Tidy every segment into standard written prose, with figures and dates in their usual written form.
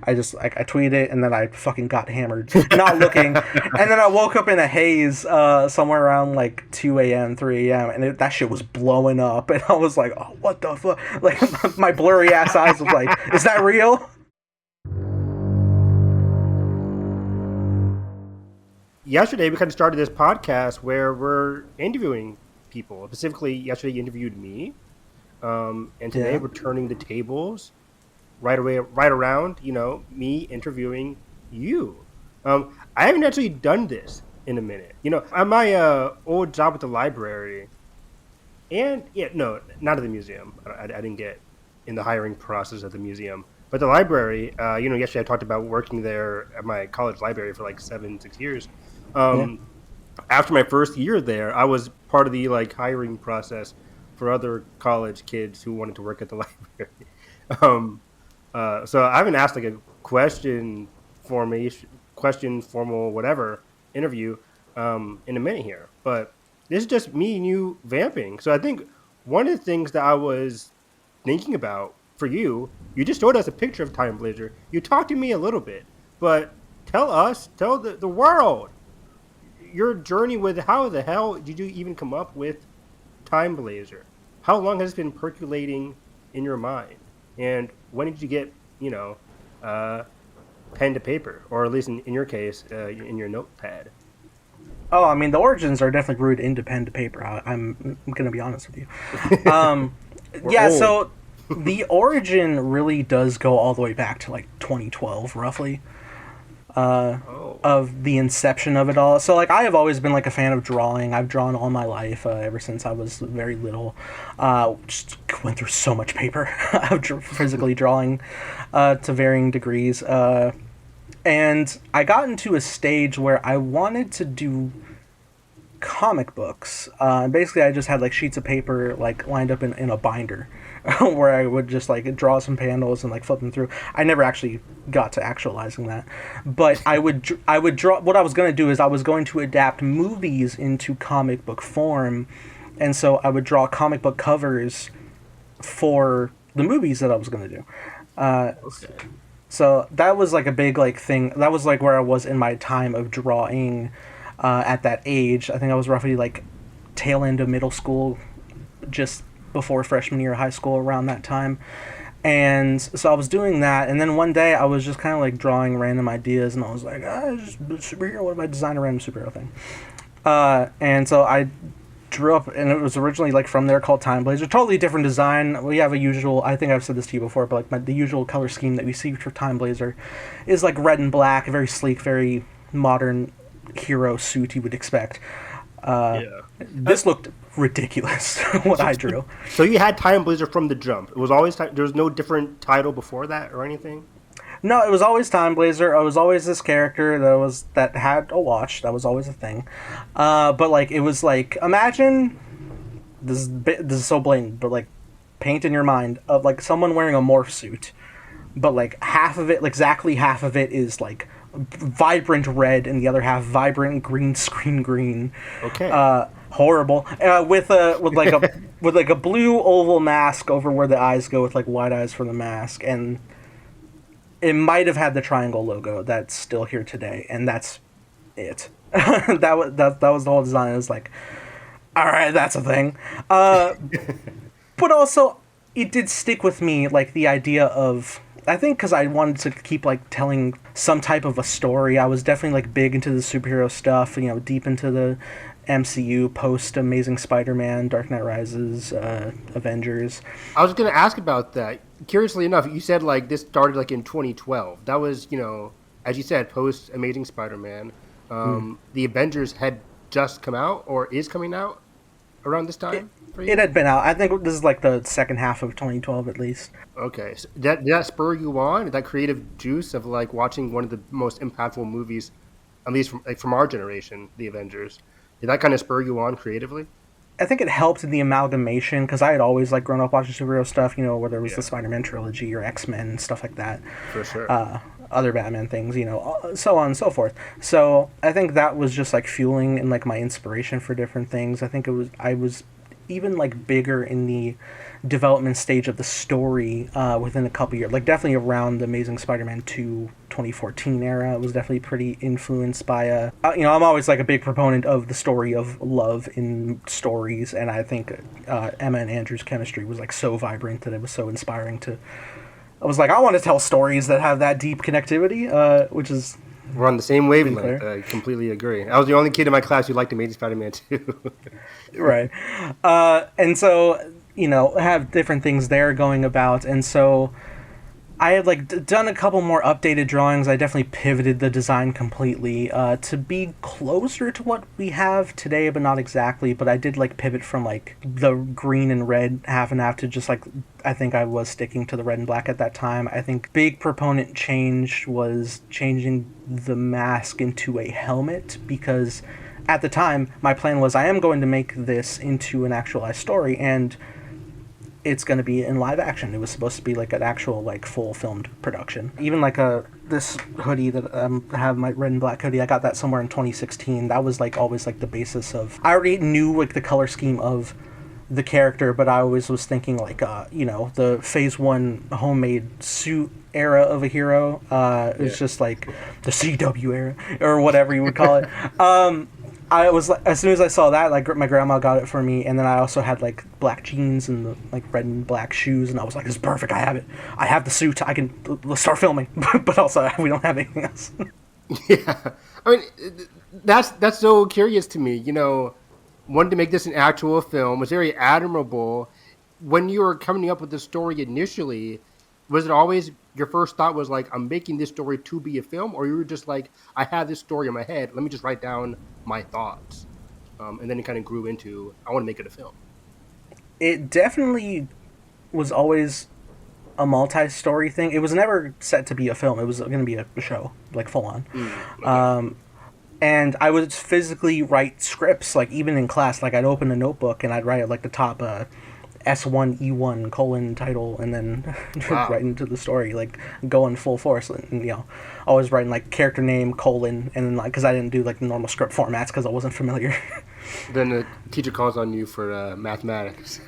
I just like I tweeted it and then I fucking got hammered, not looking, and then I woke up in a haze somewhere around like 2 a.m., 3 a.m., and that shit was blowing up, and I was like, oh, what the fuck? Like my blurry ass eyes was like, is that real? Yesterday we kind of started this podcast where we're interviewing people. Specifically, yesterday you interviewed me, and today we're turning the tables right around, me interviewing you. I haven't actually done this in a minute. At my old job at the library, and not at the museum. I didn't get in the hiring process of the museum, but the library. Yesterday I talked about working there at my college library for like 6 years. After my first year there, I was part of the hiring process for other college kids who wanted to work at the library. So I haven't asked a question formal, whatever interview in a minute here, but this is just me and you vamping. So I think one of the things that I was thinking about for you just showed us a picture of Time Blazer. You talked to me a little bit, but tell the world your journey with how the hell did you even come up with Time Blazer? How long has it been percolating in your mind? And when did you get, pen to paper, or at least in your case, in your notepad? Oh, I mean, the origins are definitely rooted into pen to paper. I'm going to be honest with you. Yeah, old. So the origin really does go all the way back to 2012, roughly. Of the inception of it all. So I have always been a fan of drawing. I've drawn all my life, ever since I was very little. Just went through so much paper of physically drawing to varying degrees. And I got into a stage where I wanted to do comic books. Basically I just had sheets of paper lined up in a binder where I would just draw some panels and flip them through. I never actually got to actualizing that, but I would draw. What I was going to do is I was going to adapt movies into comic book form, and so I would draw comic book covers for the movies that I was going to do. Okay. So that was a big thing. That was where I was in my time of drawing at that age. I think I was roughly tail end of middle school, just before freshman year of high school, around that time. And so I was doing that, and then one day I was just kind of drawing random ideas, and I was like, just superhero, what if I design a random superhero thing? And so I drew up, and it was originally from there called Time Blazer. Totally different design. We have a usual, I think I've said this to you before, but the usual color scheme that we see for Time Blazer is red and black, very sleek, very modern hero suit you would expect. This looked ridiculous, what I drew. So you had Time Blazer from the jump. It was always there was no different title before that or anything? No, it was always Time Blazer. I was always this character that had a watch. That was always a thing. But it was imagine this is so blatant, but paint in your mind of someone wearing a morph suit, but half of it, exactly half of it is vibrant red, and the other half vibrant green screen green. Okay. Horrible. With a blue oval mask over where the eyes go, with white eyes for the mask, and it might have had the triangle logo that's still here today, and that's it. that was the whole design. It was all right, that's a thing. But also, it did stick with me, the idea of, I think because I wanted to keep telling some type of a story. I was definitely big into the superhero stuff, deep into the MCU post Amazing Spider-Man, Dark Knight Rises, Avengers. I was going to ask about that. Curiously enough, you said this started in 2012. That was, as you said, post Amazing Spider-Man. The Avengers had just come out, or is coming out around this time? It had been out. I think this is the second half of 2012 at least. Okay. So did that spur you on? That creative juice of watching one of the most impactful movies, at least from our generation, the Avengers. Did that kind of spur you on creatively? I think it helped in the amalgamation, because I had always grown up watching superhero stuff, whether it was the Spider-Man trilogy or X-Men and stuff like that. For sure. Other Batman things, so on and so forth. So I think that was just fueling and my inspiration for different things. I think I was even like bigger in the development stage of the story within a couple years. Like definitely around the Amazing Spider-Man 2 2014 era. It was definitely pretty influenced by I'm always like a big proponent of the story of love in stories, and I think Emma and Andrew's chemistry was like so vibrant that it was so inspiring to. I was like, I want to tell stories that have that deep connectivity, which is. We're on the same wavelength. I completely agree. I was the only kid in my class who liked Amazing Spider-Man 2. Right. And so, have different things there going about. And so I had like done a couple more updated drawings. I definitely pivoted the design completely to be closer to what we have today, but not exactly. But I did like pivot from like the green and red half and half to just like, I think I was sticking to the red and black at that time. I think big proponent change was changing the mask into a helmet, because at the time my plan was I am going to make this into an actualized story, and it's going to be in live action. It was supposed to be like an actual like full filmed production. Even like this hoodie that I have, my red and black hoodie, I got that somewhere in 2016. That was like always like the basis of, I already knew like the color scheme of the character, but I always was thinking like the phase 1 homemade suit era of a hero. It was just like the CW era or whatever you would call it. I was like, as soon as I saw that, like my grandma got it for me, and then I also had like black jeans and the like red and black shoes, and I was like, "This is perfect. I have it. I have the suit. Let's start filming." But also, we don't have anything else. Yeah, I mean, that's so curious to me. Wanted to make this an actual film. Was very admirable. When you were coming up with the story initially, was it always your first thought was like, I'm making this story to be a film, or you were just like, I have this story in my head, let me just write down my thoughts, and then it kind of grew into, I want to make it a film? It definitely was always a multi-story thing. It was never set to be a film. It was going to be a show, like full on. Okay. And I would physically write scripts, like even in class. Like I'd open a notebook and I'd write like the top S1E1 colon title, and then right into the story, like going full force, and always writing like character name colon, and then like, because I didn't do like the normal script formats because I wasn't familiar. Then the teacher calls on you for mathematics.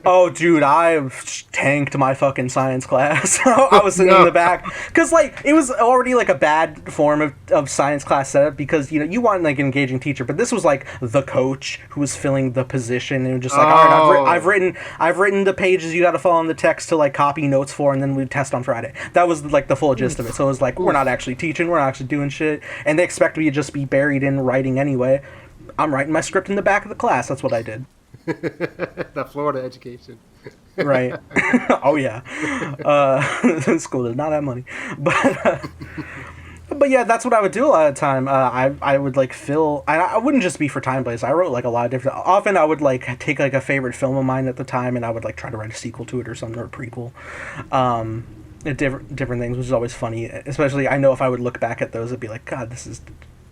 Oh, dude, I tanked my fucking science class. I was sitting in the back because like it was already like a bad form of science class setup, because you want like an engaging teacher, but this was like the coach who was filling the position, and just like, all right, I've written the pages you got to follow in the text to like copy notes for, and then we test on Friday. That was like the full gist of it. So it was like, we're not actually teaching, we're not actually doing shit, and they expect me to just be buried in writing anyway. I'm writing my script in the back of the class. That's what I did. The Florida education. Right. Oh, yeah. School does not have money. But yeah, that's what I would do a lot of the time. I would like fill... I wouldn't just be for Time Blaze. I wrote like a lot of different... Often I would like take like a favorite film of mine at the time, and I would like try to write a sequel to it or something, or a prequel. Different things, which is always funny. Especially, I know if I would look back at those, I'd be like, God, this is...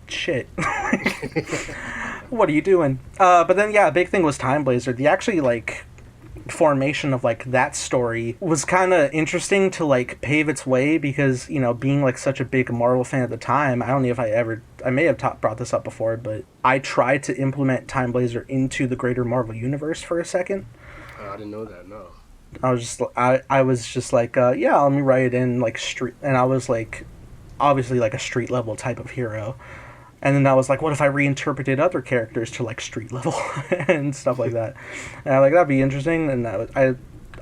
shit. What are you doing? But then a big thing was Time Blazer. The actually like formation of like that story was kind of interesting to like pave its way, because being like such a big Marvel fan at the time, I don't know if I may have brought this up before, but I tried to implement Time Blazer into the greater Marvel universe for a second. I didn't know that. No. I was just like let me write it in like street, and I was like obviously like a street level type of hero. And then I was like, what if I reinterpreted other characters to like street level and stuff like that? And I like, that'd be interesting. And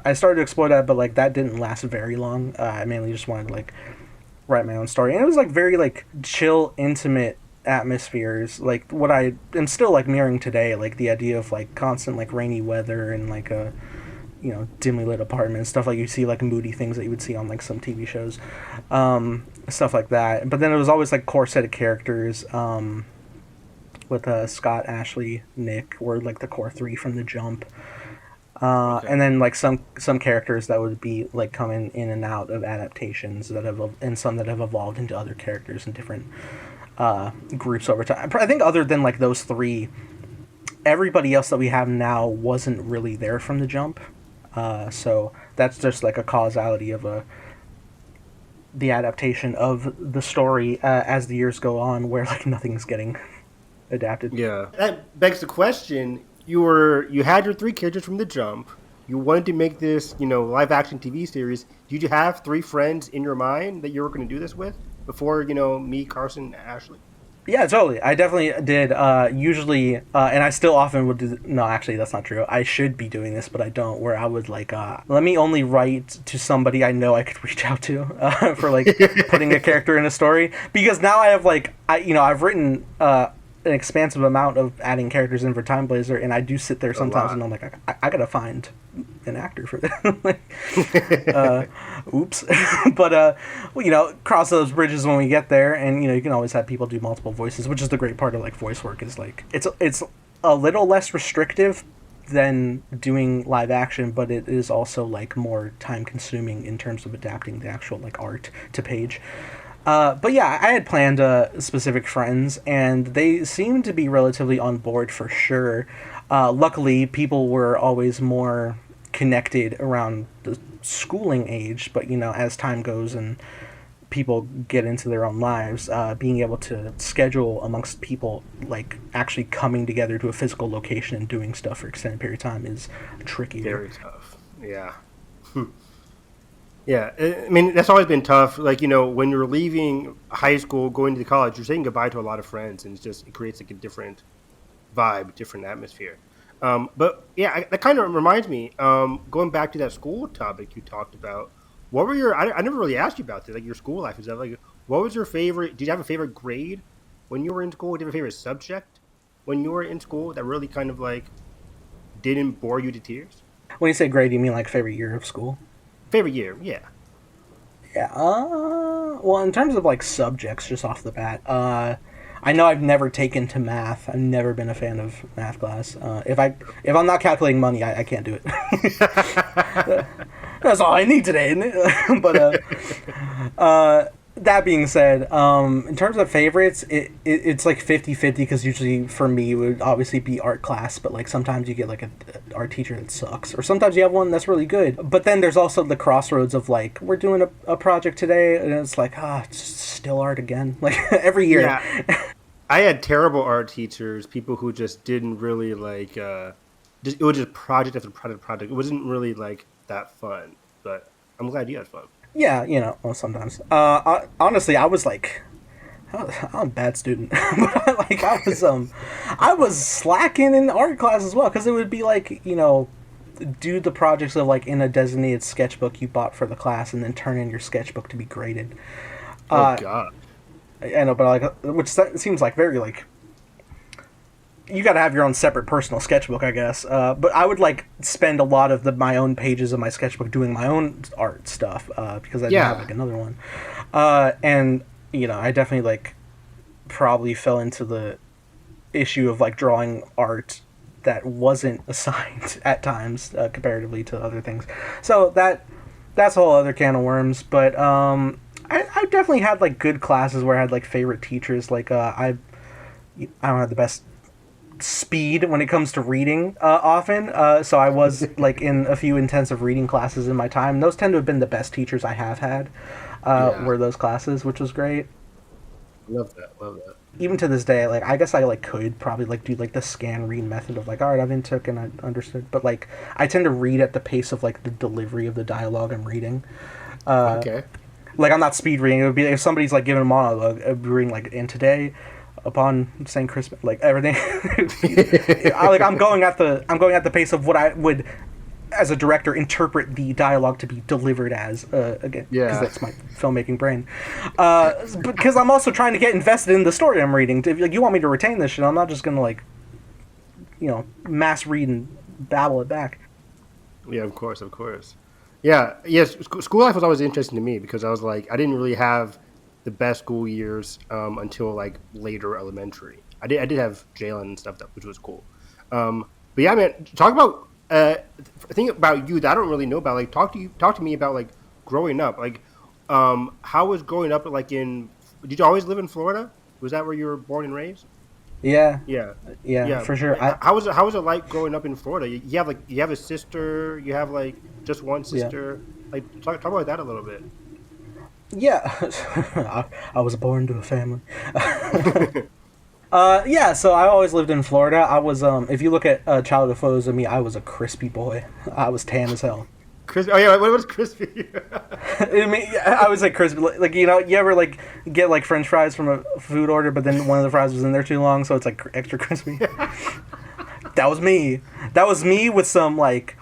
I started to explore that, but like that didn't last very long. I mainly just wanted to like write my own story, and it was like very like chill, intimate atmospheres, like what I am still like mirroring today, like the idea of like constant like rainy weather and like a dimly lit apartment, stuff like you see like moody things that you would see on like some TV shows. Stuff like that. But then it was always like core set of characters with Scott, Ashley, Nick were like the core three from the jump. Okay. And then like some characters that would be like coming in and out of adaptations and some that have evolved into other characters in different groups over time. I think other than like those three, everybody else that we have now wasn't really there from the jump. So that's just like a causality of the adaptation of the story as the years go on, where like nothing's getting adapted. Yeah, that begs the question: you had your three characters from the jump. You wanted to make this, live action TV series. Did you have three friends in your mind that you were going to do this with before, me, Carson, and Ashley? Yeah, totally. I definitely did. Usually, and I still often would do. No, actually, that's not true. I should be doing this, but I don't. Where I would like, let me only write to somebody I know I could reach out to for like putting a character in a story. Because now I have like, I've written an expansive amount of adding characters in for Time Blazer, and I do sit there sometimes and I'm like, I gotta find an actor for that. Like, oops. But cross those bridges when we get there, and you can always have people do multiple voices, which is the great part of like voice work. Is like it's a little less restrictive than doing live action, but it is also like more time consuming in terms of adapting the actual like art to page. But yeah, I had planned specific friends, and they seemed to be relatively on board for sure. Luckily, people were always more connected around the schooling age, but as time goes and people get into their own lives, being able to schedule amongst people, like actually coming together to a physical location and doing stuff for extended period of time is tricky. Very tough. Yeah. Yeah, I mean, that's always been tough. Like, when you're leaving high school, going to college, you're saying goodbye to a lot of friends, and it creates like a different vibe, different atmosphere. But yeah, that kind of reminds me, going back to that school topic you talked about, what were I never really asked you about this, like your school life. Is that like, what was your favorite, did you have a favorite grade when you were in school? Did you have a favorite subject when you were in school that really kind of like didn't bore you to tears? When you say grade, you mean like favorite year of school? Favorite year, yeah. Yeah. Well, in terms of like subjects, just off the bat, I know I've never taken to math. I've never been a fan of math class. If I'm not calculating money, I can't do it. That's all I need today, isn't it? But that being said, in terms of favorites, it's like 50-50 because usually for me it would obviously be art class, but like sometimes you get like a art teacher that sucks, or sometimes you have one that's really good. But then there's also the crossroads of like, we're doing a project today, and it's like, it's still art again, like every year. Yeah. I had terrible art teachers, people who just didn't really like, it was just project after project. It wasn't really like that fun, but I'm glad you had fun. Yeah, well, sometimes. Honestly, I was like, I'm a bad student, but I was slacking in art class as well, because it would be like, do the projects of like in a designated sketchbook you bought for the class, and then turn in your sketchbook to be graded. Oh God. I know, but like, which seems like very like, you got to have your own separate personal sketchbook, I guess. But I would like spend a lot of my own pages of my sketchbook doing my own art stuff because I didn't have like another one. And I definitely like probably fell into the issue of like drawing art that wasn't assigned at times comparatively to other things. So that's a whole other can of worms. But I definitely had like good classes where I had like favorite teachers. Like I don't have the best speed when it comes to reading often, so I was like in a few intensive reading classes in my time. Those tend to have been the best teachers I have had were those classes, which was great. Love that. Even to this day, like I guess I like could probably like do like the scan read method of like, all right, I've intook and I understood, but like I tend to read at the pace of like the delivery of the dialogue I'm reading. Okay. Like I'm not speed reading. It would be if somebody's like giving a monologue, I'd be reading like, and today upon saying Christmas, like everything. I'm going at the pace of what I would, as a director, interpret the dialogue to be delivered as. Again, because that's my filmmaking brain. Because I'm also trying to get invested in the story I'm reading. If like you want me to retain this shit, I'm not just gonna like, mass read and babble it back. Yeah, of course. Yeah, yes. School life was always interesting to me because I was like, I didn't really have the best school years until like later elementary. I did have Jalen and stuff, which was cool. But yeah, man, talk about think about you that I don't really know about. Like, talk to me about like growing up. Like, how was growing up? Like, did you always live in Florida? Was that where you were born and raised? Yeah, Yeah, for sure. How was it like growing up in Florida? You have a sister. You have like just one sister. Yeah. Like, talk about that a little bit. Yeah, I was born to a family. Yeah, so I always lived in Florida. I was, if you look at childhood photos of me, I was a crispy boy. I was tan as hell. Crispy. Oh yeah, what was crispy? I mean, I was like crispy. Like, you know, you ever like get like French fries from a food order, but then one of the fries was in there too long, so it's like extra crispy. That was me. That was me with some like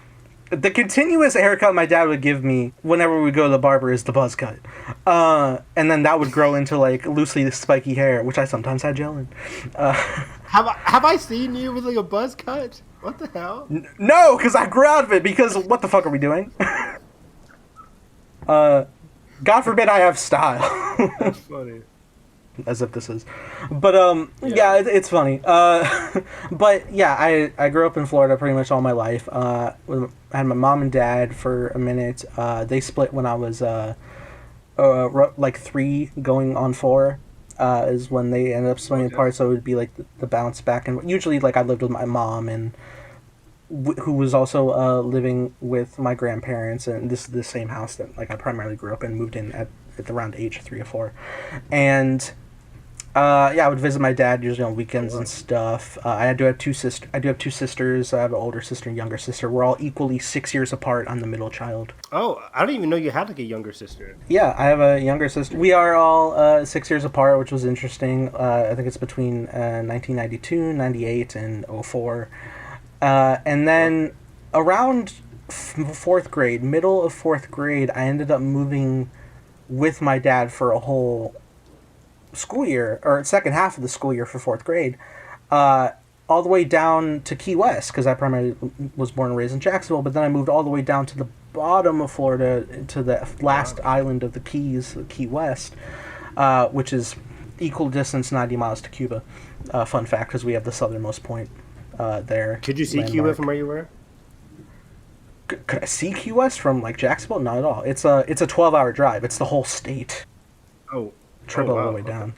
the continuous haircut my dad would give me whenever we go to the barber is the buzz cut, and then that would grow into like loosely spiky hair, which I sometimes had gel in. Have I seen you with like a buzz cut? What the hell? No, because I grew out of it. Because what the fuck are we doing? God forbid I have style. That's funny. As if this is, but yeah, it's funny. But yeah, I grew up in Florida pretty much all my life. I had my mom and dad for a minute. They split when I was like 3 going on 4. Is when they ended up splitting apart. So it would be like the bounce back, and usually like I lived with my mom and who was also living with my grandparents, and this is the same house that like I primarily grew up in. Moved in at around the age of 3 or 4, and yeah, I would visit my dad usually on weekends and stuff. I do have 2 sisters. I have an older sister and younger sister. We're all equally 6 years apart. I'm the middle child. Oh, I didn't even know you had like a younger sister. Yeah, I have a younger sister. We are all 6 years apart, which was interesting. I think it's between 1992, 98, and 04. And then around 4th grade, middle of 4th grade, I ended up moving with my dad for a whole school year, or second half of the school year for 4th grade, all the way down to Key West, because I primarily was born and raised in Jacksonville, but then I moved all the way down to the bottom of Florida, to the last island of the Keys, Key West, which is equal distance 90 miles to Cuba. Fun fact, because we have the southernmost point there. Could you see landmark. Cuba from where you were? Could I see Key West from like Jacksonville? Not at all. It's a 12-hour drive. It's the whole state. Oh. Triple all the way down.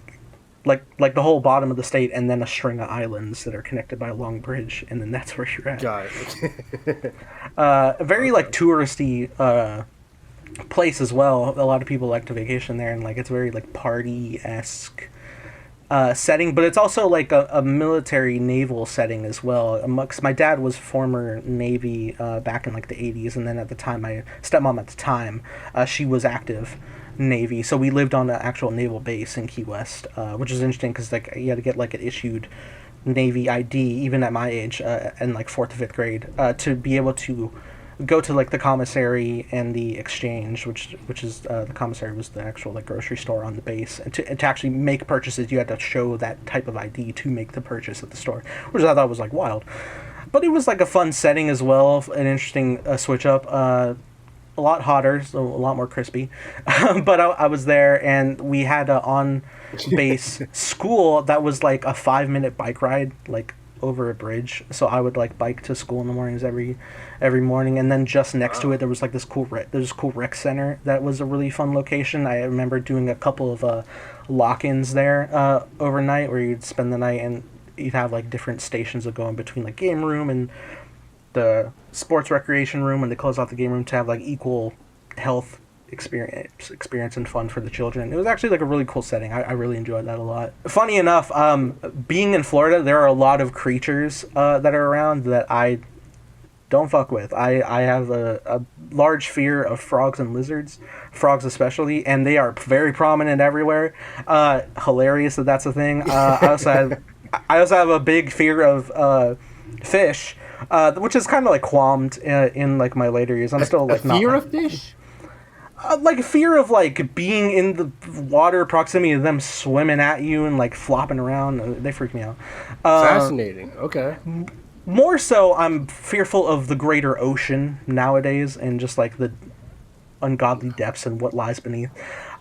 Like the whole bottom of the state, and then a string of islands that are connected by a long bridge, and then that's where you're at. Got it. A very like touristy place as well. A lot of people like to vacation there, and like it's very like party-esque setting, but it's also like a military naval setting as well. Amongst my dad was former Navy back in like the 80s, and then at the time my stepmom at the time she was active Navy, so we lived on an actual naval base in Key West, which is interesting because like you had to get like an issued Navy ID even at my age in like 4th to 5th grade to be able to go to like the commissary and the exchange, which is the commissary was the actual like grocery store on the base, and to actually make purchases you had to show that type of ID to make the purchase at the store, which I thought was like wild. But it was like a fun setting as well, an interesting switch up. A lot hotter, so a lot more crispy. But I was there, and we had a on-base school that was like a 5-minute bike ride, like over a bridge. So I would like bike to school in the mornings every morning, and then just next to it there was like this cool rec center that was a really fun location. I remember doing a couple of lock-ins there overnight, where you'd spend the night and you'd have like different stations that go in between like game room and the sports recreation room, when they close off the game room, to have like equal health experience and fun for the children. It was actually like a really cool setting. I really enjoyed that a lot. Funny enough, being in Florida, there are a lot of creatures that are around that I don't fuck with. I have a large fear of frogs and lizards, frogs especially, and they are very prominent everywhere. Hilarious that that's a thing. I also have a big fear of fish. Which is kind of like qualmed in like my later years. I'm still like not fear of fish. Like fear of like being in the water proximity of them swimming at you and like flopping around. They freak me out. Fascinating. Okay. More so, I'm fearful of the greater ocean nowadays, and just like the ungodly depths and what lies beneath.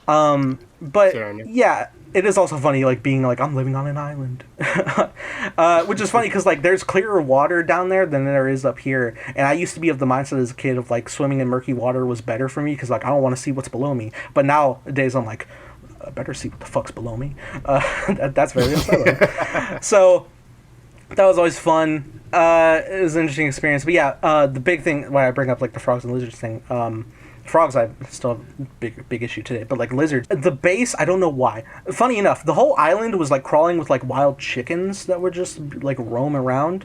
But yeah, it is also funny, like being like, I'm living on an island, which is funny because like there's clearer water down there than there is up here. And I used to be of the mindset as a kid of like swimming in murky water was better for me because like I don't want to see what's below me. But nowadays I'm like, I better see what the fuck's below me. That's very unsettling. So that was always fun. It was an interesting experience. But yeah, the big thing why I bring up like the frogs and lizards thing, Frogs, I still have big issue today, but like lizards, the base, I don't know why. Funny enough, the whole island was like crawling with like wild chickens that would just like roam around.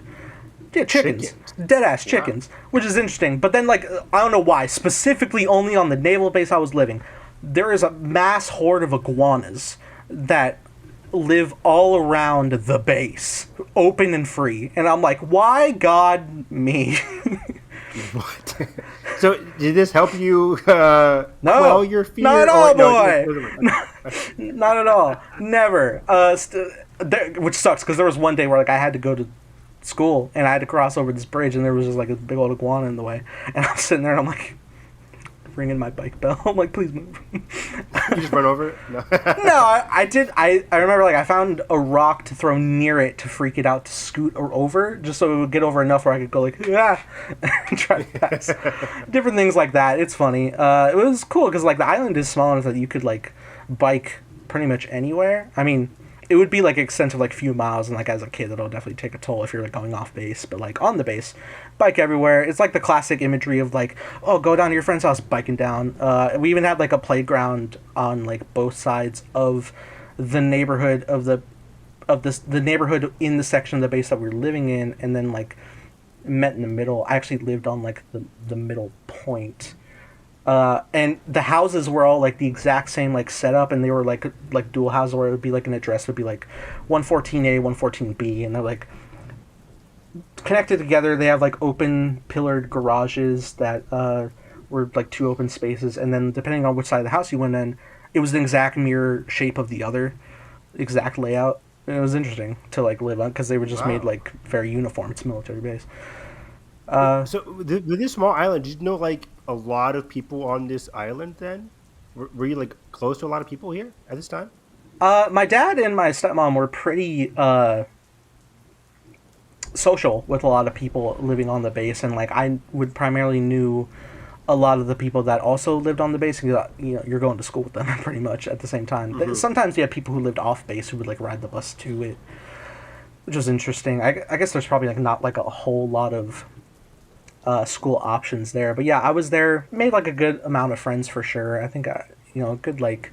Yeah, chickens. Dead ass chickens, which is interesting. But then, like, I don't know why. Specifically, only on the naval base I was living, there is a mass horde of iguanas that live all around the base, open and free. And I'm like, why God me? What? So did this help you quell your fear? Not at all, boy. No. Not at all. Never. Which sucks because there was one day where like I had to go to school and I had to cross over this bridge and there was just like a big old iguana in the way, and I'm sitting there and I'm like ringing my bike bell. I'm like, please move. You just run over it? No. No, I did. I remember like I found a rock to throw near it to freak it out to scoot or over, just so it would get over enough where I could go like and try to pass. Different things like that. It's funny. It was cool because like the island is small enough that you could like bike pretty much anywhere. I mean, it would be like extensive, like few miles, and like as a kid, it'll definitely take a toll if you're like going off base. But like on the base, bike everywhere. It's like the classic imagery of like, oh, go down to your friend's house, biking down. We even had like a playground on like both sides of the neighborhood the neighborhood in the section of the base that we were living in, and then like met in the middle. I actually lived on like the middle point. And the houses were all like the exact same like setup, and they were like dual houses where it would be like an address would be like 114A, 114B, and they're like connected together. They have like open pillared garages that were like two open spaces, and then depending on which side of the house you went in, it was the exact mirror shape of the other, exact layout. And it was interesting to like live on because they were just made like very uniform. It's a military base. So with this small island, did you know like a lot of people on this island then? Were you like close to a lot of people here at this time? My dad and my stepmom were pretty social with a lot of people living on the base, and like I would primarily knew a lot of the people that also lived on the base, because you know you're going to school with them pretty much at the same time. Mm-hmm. Sometimes you had people who lived off base who would like ride the bus to it, which was interesting. I guess there's probably like not like a whole lot of school options there, but yeah, I was there, made like a good amount of friends for sure. I think a good like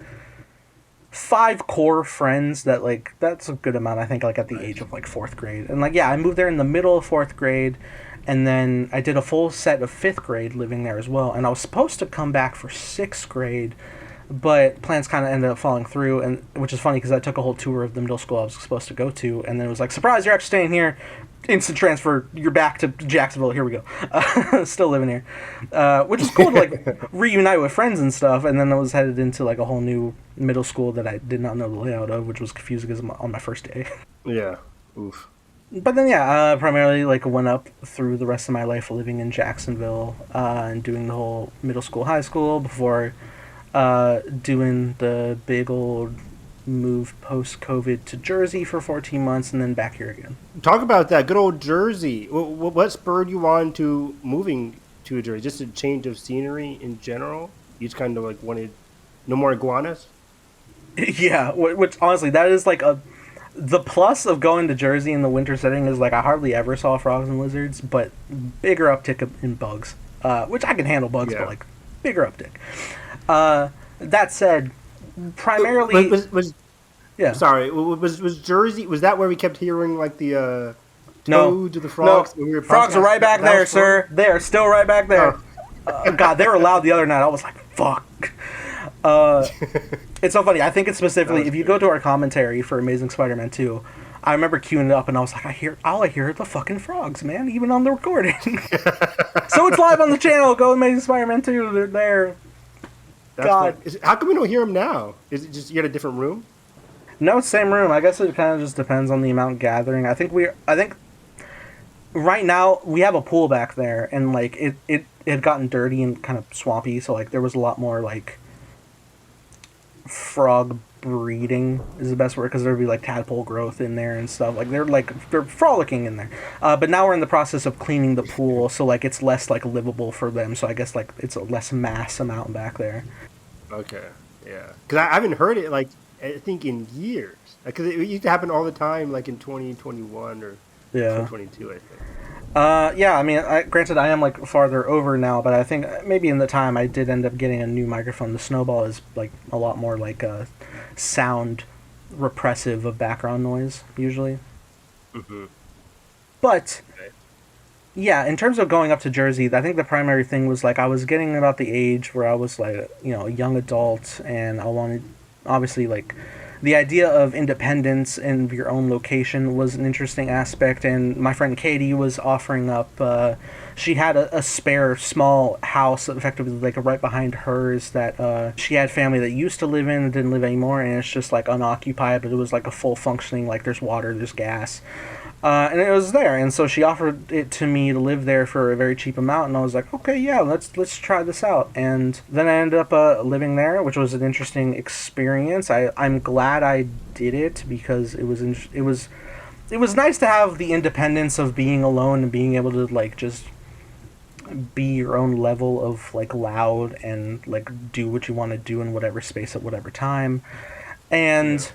5 core friends that like that's a good amount. I think like at the age of like 4th grade, and like yeah, I moved there in the middle of 4th grade, and then I did a full set of 5th grade living there as well. And I was supposed to come back for 6th grade, but plans kind of ended up falling through, and which is funny because I took a whole tour of the middle school I was supposed to go to, and then it was like, surprise, you're actually staying here. Instant transfer, you're back to Jacksonville, here we go. Still living here. Which is cool to like reunite with friends and stuff, and then I was headed into like a whole new middle school that I did not know the layout of, which was confusing because on my first day. Yeah. Oof. But then yeah, primarily like went up through the rest of my life living in Jacksonville and doing the whole middle school, high school before doing the big old move post-COVID to Jersey for 14 months and then back here again. Talk about that good old Jersey. What spurred you on to moving to Jersey? Just a change of scenery in general? You just kind of like wanted no more iguanas? Yeah, which honestly, that is like the plus of going to Jersey in the winter setting is like I hardly ever saw frogs and lizards, but bigger uptick in bugs, which I can handle bugs, but like bigger uptick. That said, primarily was Jersey, was that where we kept hearing like the toads or the frogs? No, frogs are right back there, sir. They are still right back there. God, they were loud the other night. I was like, fuck. It's so funny. I think it's specifically if you go to our commentary for Amazing Spider-Man 2, I remember queuing it up and I was like, all I hear are the fucking frogs, man, even on the recording. So it's live on the channel. Go Amazing Spider-Man 2. They're there. That's God. How come we don't hear them now? Is it just you had a different room? No, it's same room. I guess it kind of just depends on the amount gathering. I think right now we have a pool back there, and like it had gotten dirty and kind of swampy, so like there was a lot more like frog breeding is the best word, because there'd be like tadpole growth in there and stuff. Like they're frolicking in there. But now we're in the process of cleaning the pool, so like it's less like livable for them. So I guess like it's a less mass amount back there. Okay, yeah. Because I haven't heard it like I think in years. Because it used to happen all the time, like in 2021 or 2022, I think. Yeah, I mean, granted, I am like farther over now, but I think maybe in the time I did end up getting a new microphone. The Snowball is like a lot more like a sound repressive of background noise usually. Mm-hmm. But Okay. yeah, in terms of going up to Jersey, I think the primary thing was like I was getting about the age where I was like, a young adult, and I wanted, obviously, like the idea of independence and your own location was an interesting aspect. And my friend Katie was offering up. She had a spare small house, effectively like right behind hers, that she had family that used to live in and didn't live anymore, and it's just like unoccupied, but it was like a full functioning, like there's water, there's gas. And it was there, and so she offered it to me to live there for a very cheap amount, and I was like, okay, yeah, let's try this out. And then I ended up living there, which was an interesting experience. I'm glad I did it because it was nice to have the independence of being alone and being able to like just be your own level of like loud and like do what you want to do in whatever space at whatever time. And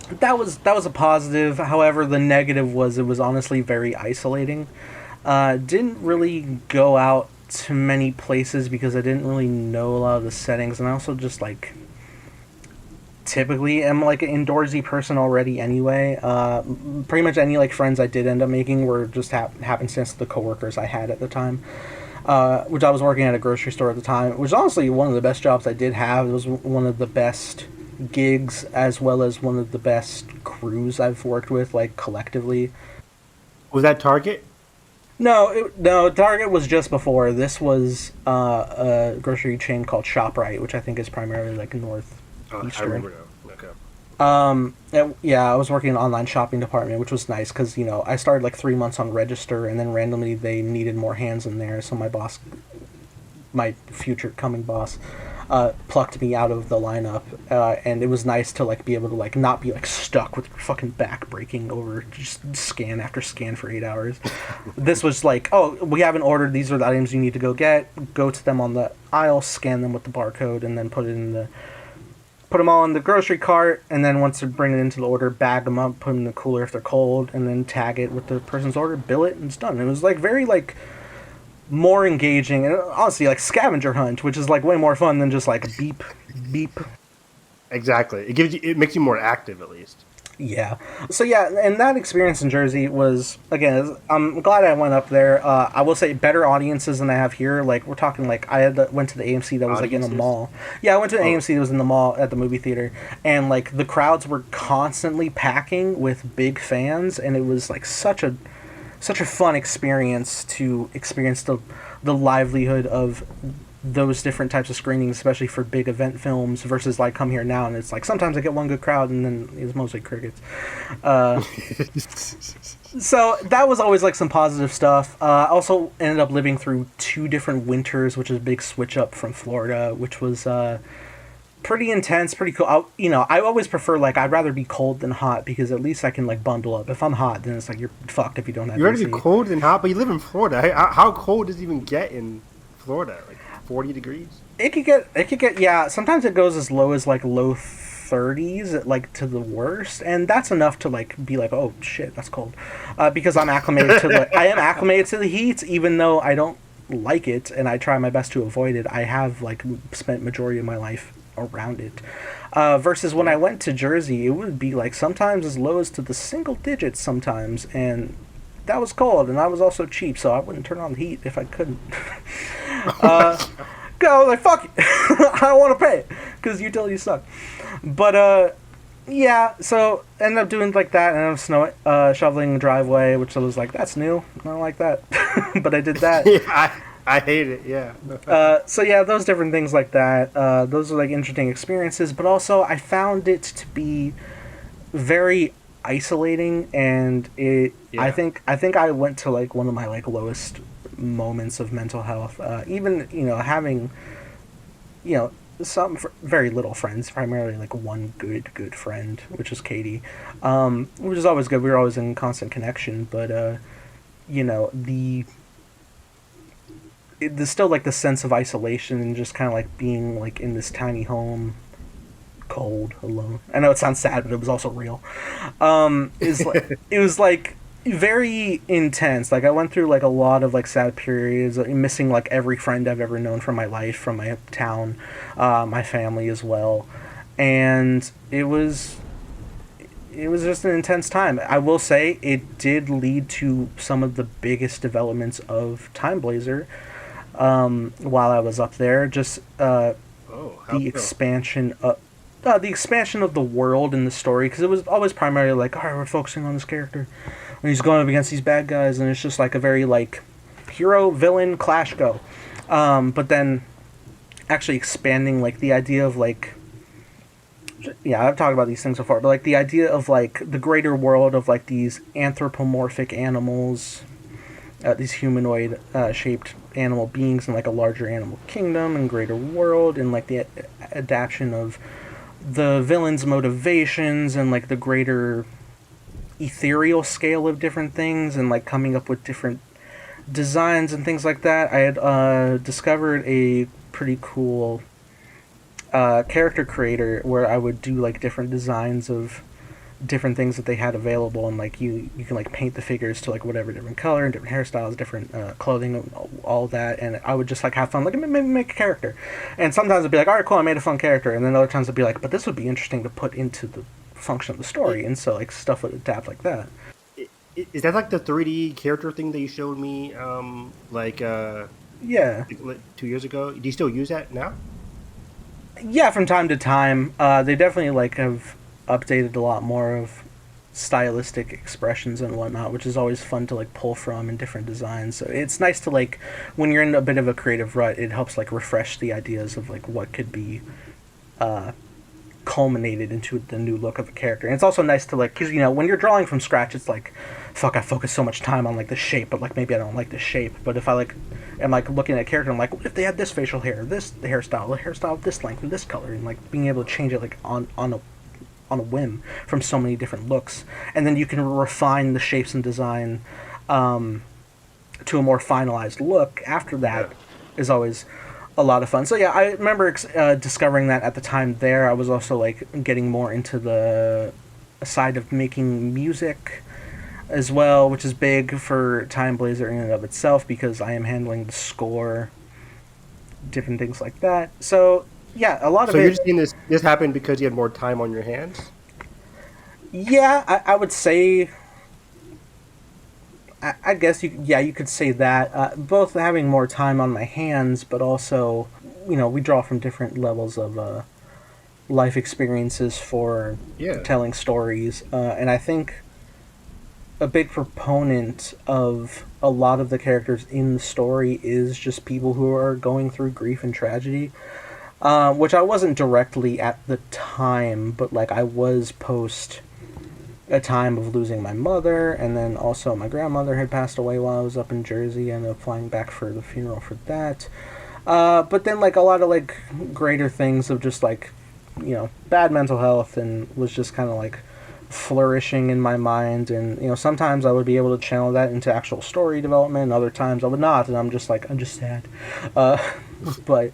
that was a positive. However, the negative was it was honestly very isolating. Didn't really go out to many places because I didn't really know a lot of the settings, and I also just like typically am like an indoorsy person already anyway. Pretty much any like friends I did end up making were just happenstance of the coworkers I had at the time. Which I was working at a grocery store at the time, which was honestly one of the best jobs I did have. It was one of the best gigs as well as one of the best crews I've worked with, like collectively. Was that Target? No, Target was just before. This was a grocery chain called ShopRite, which I think is primarily like Oh, I northeastern. remember now. Okay. Yeah, I was working in an online shopping department, which was nice because I started like 3 months on register, and then randomly they needed more hands in there, so my future coming boss, plucked me out of the lineup, and it was nice to like be able to like not be like stuck with your fucking back breaking over just scan after scan for 8 hours. This was like, oh, we haven't ordered. These are the items you need to go get. Go to them on the aisle, scan them with the barcode, and then put them all in the grocery cart, and then once they bring it into the order, bag them up, put them in the cooler if they're cold, and then tag it with the person's order, bill it, and it's done. It was like very like more engaging, and honestly like scavenger hunt, which is like way more fun than just like beep beep. Exactly. It makes you more active at least. Yeah. So yeah, and that experience in Jersey was, again, I'm glad I went up there. I will say better audiences than I have here. Like we're talking like went to the AMC that was like in a mall. Yeah, I went to the AMC that was in the mall at the movie theater, and like the crowds were constantly packing with big fans, and it was like such a fun experience to experience the livelihood of those different types of screenings, especially for big event films, versus like come here now and it's like sometimes I get one good crowd and then it's mostly crickets. So that was always like some positive stuff. I also ended up living through 2 different winters, which is a big switch up from Florida, which was pretty intense, pretty cool. I always prefer like I'd rather be cold than hot because at least I can like bundle up. If I'm hot, then it's like you're fucked if you don't have You're gonna AC. be cold and hot, but you live in Florida. How cold does it even get in Florida? Like 40 degrees? It could get yeah. Sometimes it goes as low as like low 30s, like to the worst, and that's enough to like be like, oh shit, that's cold, because I am acclimated to the heat, even though I don't like it, and I try my best to avoid it. I have like spent majority of my life around it. Versus when I went to Jersey, it would be like sometimes as low as to the single digits sometimes, and that was cold, and I was also cheap, so I wouldn't turn on the heat if I couldn't. Go like fuck it. I don't want to pay because utilities suck. But yeah, so ended up doing like that, and I was shoveling the driveway, which I was like, that's new. I don't like that, but I did that. Yeah, I hate it. Yeah. So yeah, those different things like that. Those are like interesting experiences, but also I found it to be very isolating, and it. Yeah. I think I went to like one of my like lowest moments of mental health. Even having some very little friends, primarily like one good friend, which is Katie, which is always good. We were always in constant connection, but there's still like the sense of isolation and just kind of like being like in this tiny home, cold, alone. I know it sounds sad, but it was also real. It was like very intense. Like I went through like a lot of like sad periods, missing like every friend I've ever known from my life, from my town, my family as well, and it was just an intense time. I will say it did lead to some of the biggest developments of Time Blazer while I was up there. Just how the so? expansion of the world and the story, because it was always primarily like, all right, we're focusing on this character when he's going up against these bad guys, and it's just like a very like hero villain clash go. But then actually expanding like the idea of like, yeah, I've talked about these things before, but like the idea of like the greater world of like these anthropomorphic animals, these humanoid shaped animal beings in like a larger animal kingdom and greater world, and like the adaptation of the villain's motivations and like the greater ethereal scale of different things, and like coming up with different designs and things like that. I had discovered a pretty cool character creator where I would do like different designs of different things that they had available, and like you can like paint the figures to like whatever different color and different hairstyles, different clothing, all that, and I would just like have fun, like maybe make a character. And sometimes it'd be like, all right, cool, I made a fun character, and then other times it'd be like, but this would be interesting to put into the function of the story, and so like stuff would adapt like that. Is that like the 3D character thing that you showed me, Yeah, like 2 years ago? Do you still use that now? yeah, from time to time. They definitely like have updated a lot more of stylistic expressions and whatnot, which is always fun to like pull from in different designs. So it's nice to like, when you're in a bit of a creative rut, it helps like refresh the ideas of like what could be culminated into the new look of a character. And it's also nice to like, because you know when you're drawing from scratch, it's like, fuck, I focus so much time on like the shape, but like maybe I don't like the shape. But if I like am like looking at a character, I'm like, what if they had this facial hair, this hairstyle, the hairstyle of this length and this color, and like being able to change it like on a whim from so many different looks, and then you can refine the shapes and design to a more finalized look after that. Is always a lot of fun. So yeah, I remember discovering that at the time there. I was also like getting more into the side of making music as well, which is big for Time Blazer in and of itself, because I am handling the score, different things like that. So yeah, a lot of So it. you're just seeing this happen because you had more time on your hands? Yeah, I would say. I guess you could say that. Both having more time on my hands, but also, you know, we draw from different levels of life experiences for Yeah. telling stories, and I think a big proponent of a lot of the characters in the story is just people who are going through grief and tragedy. Which I wasn't directly at the time, but like I was post a time of losing my mother, and then also my grandmother had passed away while I was up in Jersey, and flying back for the funeral for that. But then like a lot of like greater things of just like, you know, bad mental health, and was just kind of like flourishing in my mind, and you know sometimes I would be able to channel that into actual story development, and other times I would not, and I'm just sad. But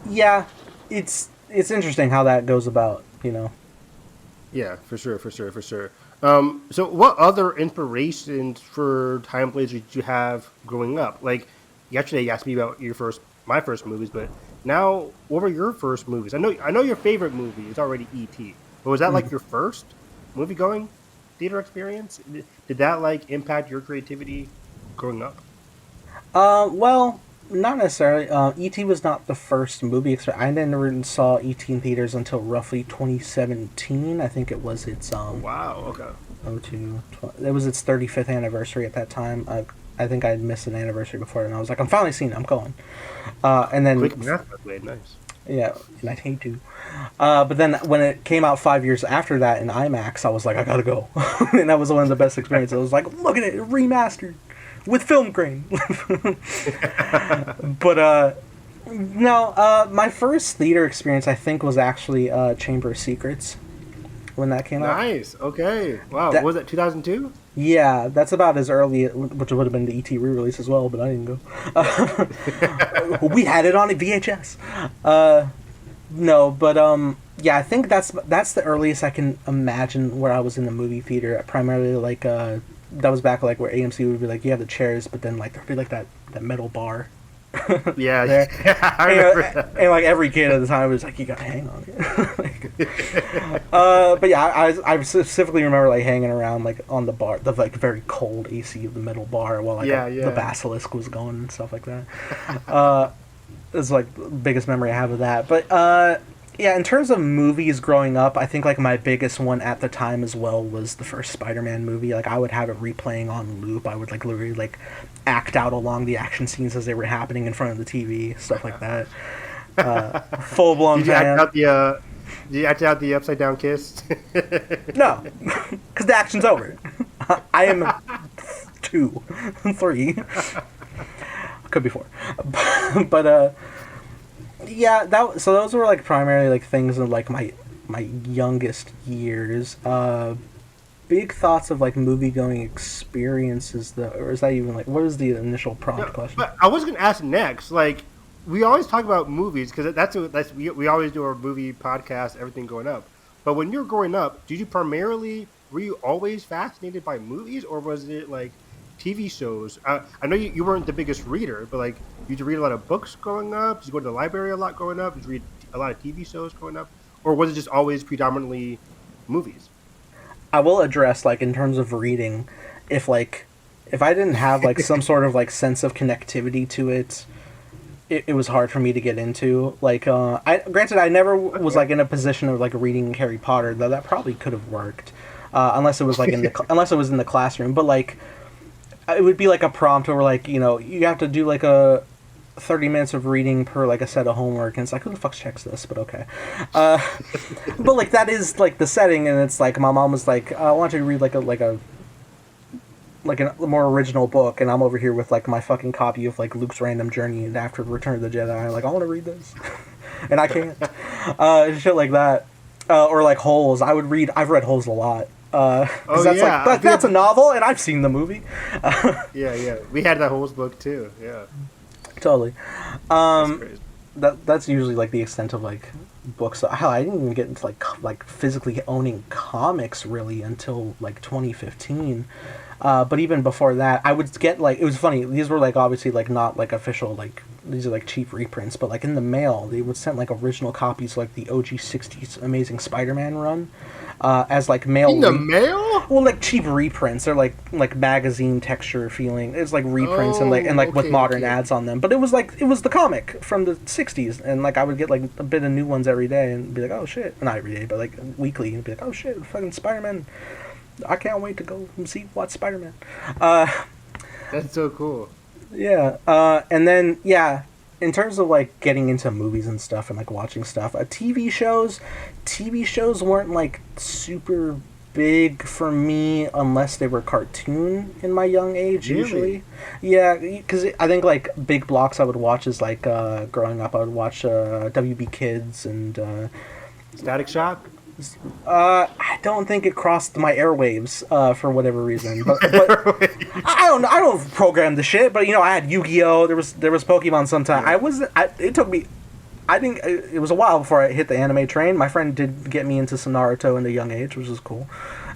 yeah, it's interesting how that goes about, you know. Yeah, for sure. So what other inspirations for Time Blazer did you have growing up? Like, yesterday you asked me about my first movies, but now, what were your first movies? I know your favorite movie is already E.T., but was that like your first movie-going theater experience? Did that like impact your creativity growing up? Well, not necessarily. E.T. was not the first movie. I never saw E.T. in theaters until roughly 2017. I think it was its Wow. Okay. it was its 35th anniversary at that time. I think I'd missed an anniversary before, and I was like, I'm finally seeing it. I'm going. And then Quick math, by the way. Nice. yeah, in 1982. But then when it came out 5 years after that in IMAX, I was like, I gotta go. And that was one of the best experiences. I was like, look at it, remastered with film grain. But no, my first theater experience I think was actually Chamber of Secrets when that came out. Nice. Okay. Wow. That- Was it 2002? Yeah, that's about as early, which would have been the ET re-release as well, but I didn't go. We had it on a VHS. No, but yeah, I think that's the earliest I can imagine where I was in the movie theater. Primarily like that was back like where AMC would be like, you have the chairs, but then like there'd be like that metal bar. Yeah, there. I remember that. And like every kid at the time was like, you gotta hang on it. But yeah, I specifically remember like hanging around like on the bar, the like very cold AC of the metal bar while like the basilisk was going and stuff like that. It's like the biggest memory I have of that. But yeah, in terms of movies growing up, I think like my biggest one at the time as well was the first Spider-Man movie. Like I would have it replaying on loop. I would like literally like act out along the action scenes as they were happening in front of the TV, stuff like that. Full blown. Did you act out the upside down kiss? No, because the action's over. I am 2, 3, could be 4, but yeah, so those were like primarily like things in like my youngest years. Big thoughts of like movie going experiences though, or is that even like what is the initial prompt question? But I was gonna ask next. Like we always talk about movies because we always do our movie podcast, everything going up. But when you were growing up, were you always fascinated by movies, or was it like TV shows? I know you weren't the biggest reader, but like, did you read a lot of books growing up? Did you go to the library a lot growing up? Did you read a lot of TV shows growing up? Or was it just always predominantly movies? I will address, like, in terms of reading, if I didn't have, like, some sort of, like, sense of connectivity to it, it was hard for me to get into. Like, granted, I never was, like, in a position of, like, reading Harry Potter, though that probably could have worked, unless it was, like, unless it was in the classroom. But, like, it would be, like, a prompt where, like, you know, you have to do, like, a 30 minutes of reading per like a set of homework, and it's like, who the fuck checks this? But okay. But like that is like the setting, and it's like my mom was like, I want you to read like a more original book, and I'm over here with like my fucking copy of like Luke's Random Journey after Return of the Jedi. I'm like, I want to read this, and I can't. Shit like that, or like Holes. I've read Holes a lot. That's a novel, and I've seen the movie. Yeah. We had that Holes book too. Yeah. Totally. That's crazy. That's usually like the extent of like books. Hell, I didn't even get into like physically owning comics really until like 2015. But even before that, I would get like, it was funny. These were like obviously like not like official, like these are like cheap reprints, but like in the mail they would send like original copies, like the OG 60s Amazing Spider-Man run. As like mail in the mail. Well, like cheap reprints. They're like magazine texture feeling. It's like reprints with modern ads on them. But it was the comic from the 60s, and like I would get like a bit of new ones every day and be like, oh shit, not every day, but like weekly, and be like, oh shit, fucking Spider-Man. I can't wait to go and watch Spider-Man. That's so cool. Yeah, and then yeah. In terms of like getting into movies and stuff and like watching stuff, TV shows weren't like super big for me unless they were cartoon in my young age. Really? Usually, yeah, because I think like big blocks I would watch is like growing up I would watch WB Kids and Static Shock. I don't think it crossed my airwaves for whatever reason. But I don't program the shit. But you know, I had Yu-Gi-Oh. There was Pokemon sometime. Yeah. It took me. I think it was a while before I hit the anime train. My friend did get me into some Naruto in a young age, which was cool.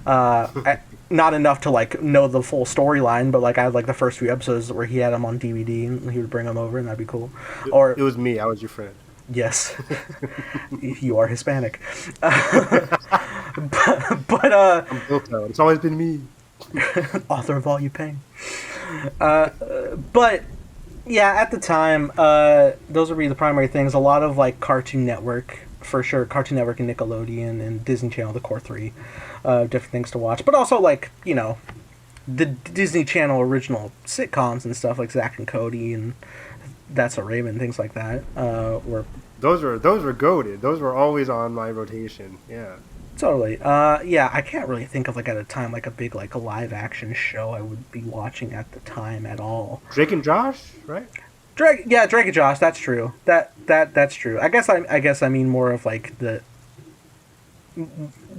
Not enough to like know the full storyline, but like I had like the first few episodes where he had them on DVD and he would bring them over, and that'd be cool. Or it was me. I was your friend. Yes, you are Hispanic. but I'm built out. It's always been me. Author of All You Paying. But yeah, at the time, those would be the primary things. A lot of like Cartoon Network, for sure. Cartoon Network and Nickelodeon and Disney Channel, the core 3, different things to watch. But also like, you know, the Disney Channel original sitcoms and stuff like Zack and Cody and That's So Raven, things like that. Were those were goated. Those were always on my rotation. Yeah. Totally. Yeah, I can't really think of like at a time like a big like a live action show I would be watching at the time at all. Drake and Josh, right? Drake and Josh. That's true. That's true. I guess I mean more of like the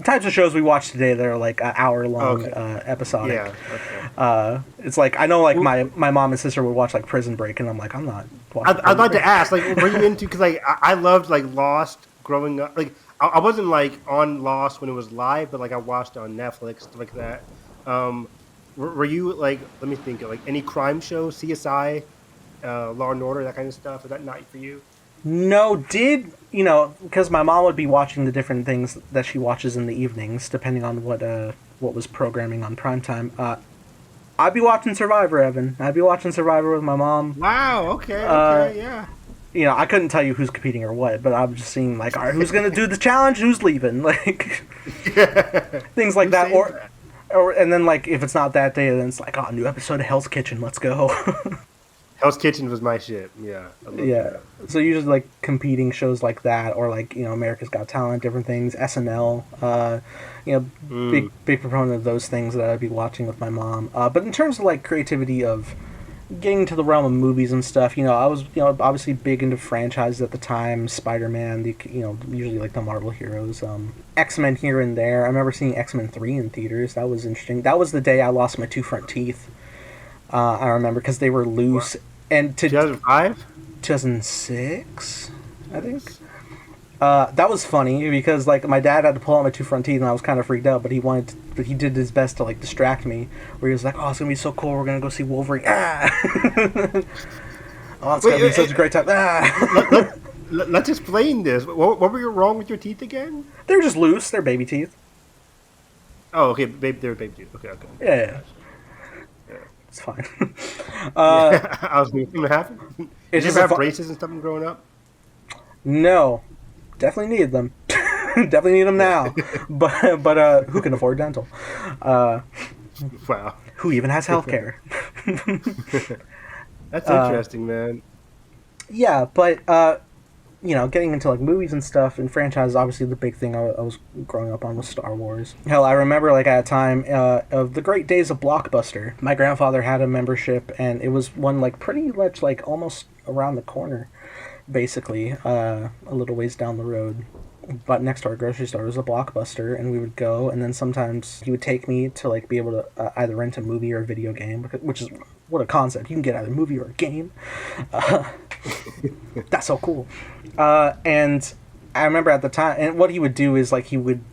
types of shows we watch today that are like an hour long episodic. Yeah. Okay. It's like I know like my mom and sister would watch like Prison Break, and I'm like, I'm not watching. I'd like to ask, like, were you into, because like I loved like Lost growing up. Like I wasn't like on Lost when it was live, but like I watched it on Netflix, stuff like that. were you like? Let me think. Like any crime show, CSI, Law and Order, that kind of stuff. Is that not for you? No, because my mom would be watching the different things that she watches in the evenings, depending on what was programming on primetime. I'd be watching Survivor, Evan. I'd be watching Survivor with my mom. Wow. Okay. Yeah. I couldn't tell you who's competing or what, but I'm just seeing like, all right, who's gonna do the challenge, who's leaving, like things like that, and then like if it's not that day, then it's like, oh, new episode of Hell's Kitchen, let's go. Hell's Kitchen was my shit. Yeah. Yeah. So usually like competing shows like that, or like America's Got Talent, different things, SNL. Big proponent of those things that I'd be watching with my mom. But in terms of like creativity of getting to the realm of movies and stuff, I was obviously big into franchises at the time. Spider-Man, usually like the Marvel heroes. X-Men here and there. I remember seeing X-Men 3 in theaters. That was interesting. That was the day I lost my 2 front teeth. I remember because they were loose. What? And 2005? 2006, I think. That was funny because like my dad had to pull out my 2 front teeth and I was kind of freaked out, but he did his best to like distract me. Where he was like, "Oh, it's gonna be so cool. We're gonna go see Wolverine." Ah! Oh, it's gonna be such a great time. Ah! Let's explain this. What were wrong with your teeth again? They were just loose. They're baby teeth. Oh, okay. They were baby teeth. Okay. Yeah. It's fine. I was thinking what happened. Did you ever have braces and stuff growing up? No, definitely needed them. Definitely need them now. but who can afford dental? Wow. Who even has healthcare? That's interesting, man. Yeah, but getting into like movies and stuff and franchises, obviously the big thing I was growing up on was Star Wars. Hell, I remember like at a time of the great days of Blockbuster. My grandfather had a membership, and it was one like pretty much like almost around the corner, basically, a little ways down the road. But next to our grocery store was a Blockbuster, and we would go, and then sometimes he would take me to like be able to either rent a movie or a video game, which is what a concept. You can get either a movie or a game. That's so cool. And I remember at the time, and what he would do is like he would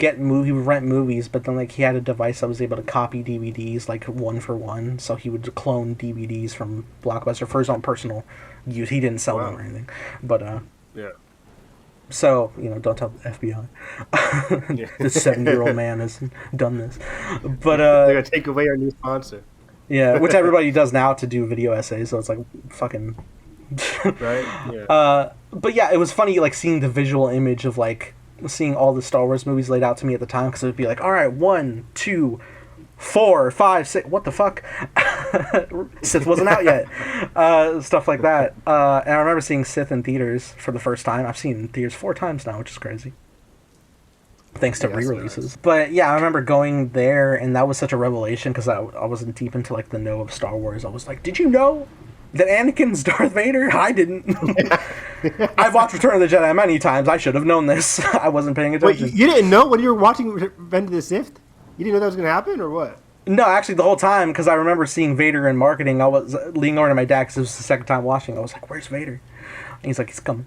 rent movies, but then like he had a device that was able to copy DVDs like one for one, so he would clone DVDs from Blockbuster for his own personal use. He didn't sell them or anything, but yeah. So, don't tell the FBI. This 7-year-old man has done this. But they're gonna take away our new sponsor. Yeah, which everybody does now to do video essays, so it's like fucking right? Yeah. But yeah, it was funny like seeing the visual image of like seeing all the Star Wars movies laid out to me at the time, because it would be like, all right, 1, 2, 4, 5, 6, what the fuck? Sith wasn't out yet. Stuff like that. And I remember seeing Sith in theaters for the first time. I've seen it in theaters 4 times now, which is crazy. Thanks to re-releases. Nice. But yeah, I remember going there, and that was such a revelation, because I wasn't deep into like the know of Star Wars. I was like, did you know that Anakin's Darth Vader? I didn't. I've watched Return of the Jedi many times. I should have known this. I wasn't paying attention. Wait, you didn't know when you were watching Revenge of the Sith? You didn't know that was going to happen, or what? No, actually, the whole time, because I remember seeing Vader in marketing, I was leaning over to my dad, because it was the second time watching. I was like, where's Vader? And he's like, he's coming.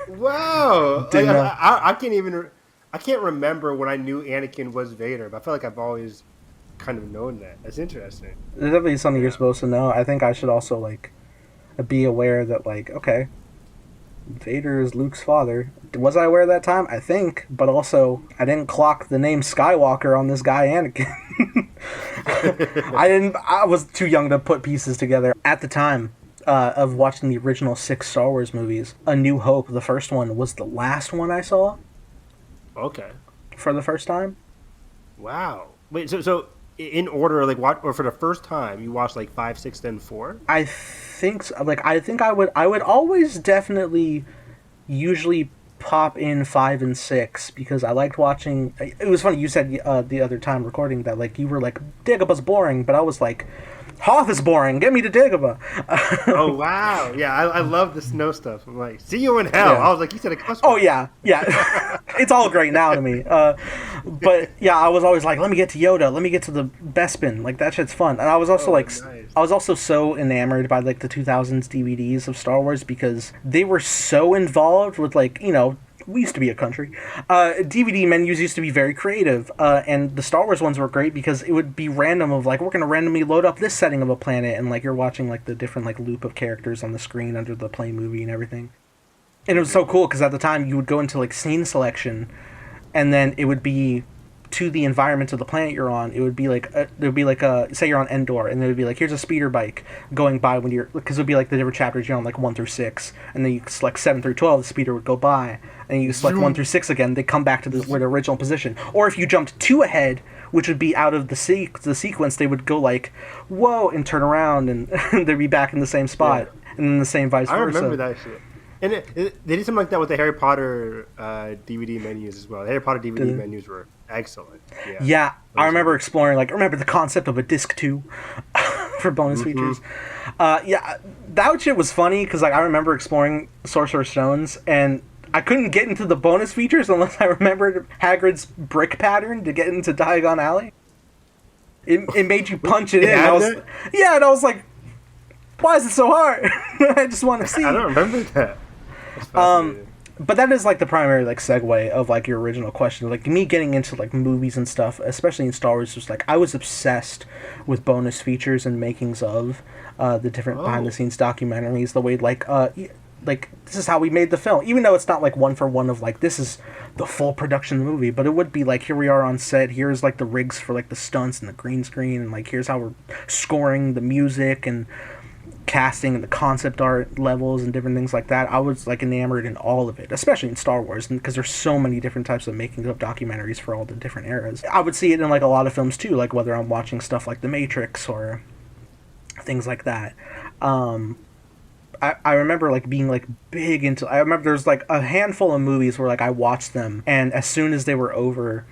Wow. I can't remember when I knew Anakin was Vader, but I feel like I've always kind of known that. That's interesting. There's definitely something you're supposed to know. I think I should also, like, be aware that, like, okay, Vader is Luke's father. Was I aware that time? I think, but also I didn't clock the name Skywalker on this guy Anakin. I was too young to put pieces together at the time of watching the original 6 Star Wars movies. A New Hope, the first one, was the last one I saw. Okay. For the first time. Wow. Wait, so in order, like, what, or for the first time, you watched like 5, 6, then 4? I think so. Like, I think I would always definitely usually pop in 5 and 6, because I liked watching. It was funny, you said the other time recording that, like, you were like, Dagoba's boring, but I was like, Hoth is boring, get me to Dagobah. Oh, wow. Yeah, I love the snow stuff. I'm like, see you in hell. Yeah. I was like, you said a cuss word. Oh, yeah. It's all great now to me. But yeah, I was always like, let me get to Yoda, let me get to the Bespin. Like, that shit's fun. And I was also nice. I was also so enamored by like the 2000s DVDs of Star Wars, because they were so involved with, like, we used to be a country. DVD menus used to be very creative, and the Star Wars ones were great because it would be random of like, we're going to randomly load up this setting of a planet, and like you're watching like the different like loop of characters on the screen under the play movie and everything. And it was so cool because at the time you would go into like scene selection, and then it would be to the environment of the planet you're on. It would be like say you're on Endor, and it would be like, here's a speeder bike going by when you're, because it would be like the different chapters you're on, like 1 through 6, and then you select 7 through 12, the speeder would go by, and you select 1 through 6 again, they come back to where the original position. Or if you jumped 2 ahead, which would be out of the sequence, they would go like, whoa, and turn around, and they'd be back in the same spot, and then the same vice versa. I remember that shit. And they did something like that with the Harry Potter DVD menus as well. The Harry Potter DVD menus were excellent. Yeah, I remember exploring, like, the concept of a disc 2 for bonus features. That shit was funny because, like, I remember exploring Sorcerer's Stones, and I couldn't get into the bonus features unless I remembered Hagrid's brick pattern to get into Diagon Alley. It made you punch it in. And I was like, why is it so hard? I just want to see. I don't remember that. But that is like the primary like segue of like your original question. Like me getting into like movies and stuff, especially in Star Wars, was like I was obsessed with bonus features and makings of the different behind the scenes documentaries. The way like this is how we made the film, even though it's not like one for one of like this is the full production movie, but it would be like, here we are on set, here's like the rigs for like the stunts and the green screen, and like here's how we're scoring the music and casting and the concept art levels and different things like that. I was like enamored in all of it, especially in Star Wars, because there's so many different types of making of documentaries for all the different eras. I would see it in like a lot of films too, like whether I'm watching stuff like The Matrix or things like that. I remember like being like big into, I remember there's like a handful of movies where like I watched them, and as soon as they were over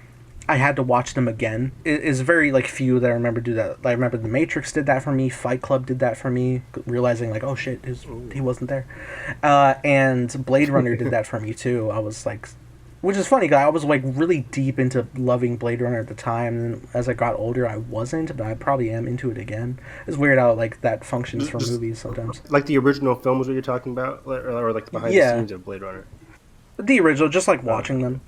I had to watch them again. It is very like few that I remember do that. I remember The Matrix did that for me. Fight Club did that for me. Realizing like, oh shit, he wasn't there. And Blade Runner did that for me too. I was like, which is funny, I was like really deep into loving Blade Runner at the time, and as I got older I wasn't, but I probably am into it again. It's weird how like that functions for movies sometimes. Like the original films that you're talking about, or like the behind the scenes of Blade Runner. The original, just like watching them.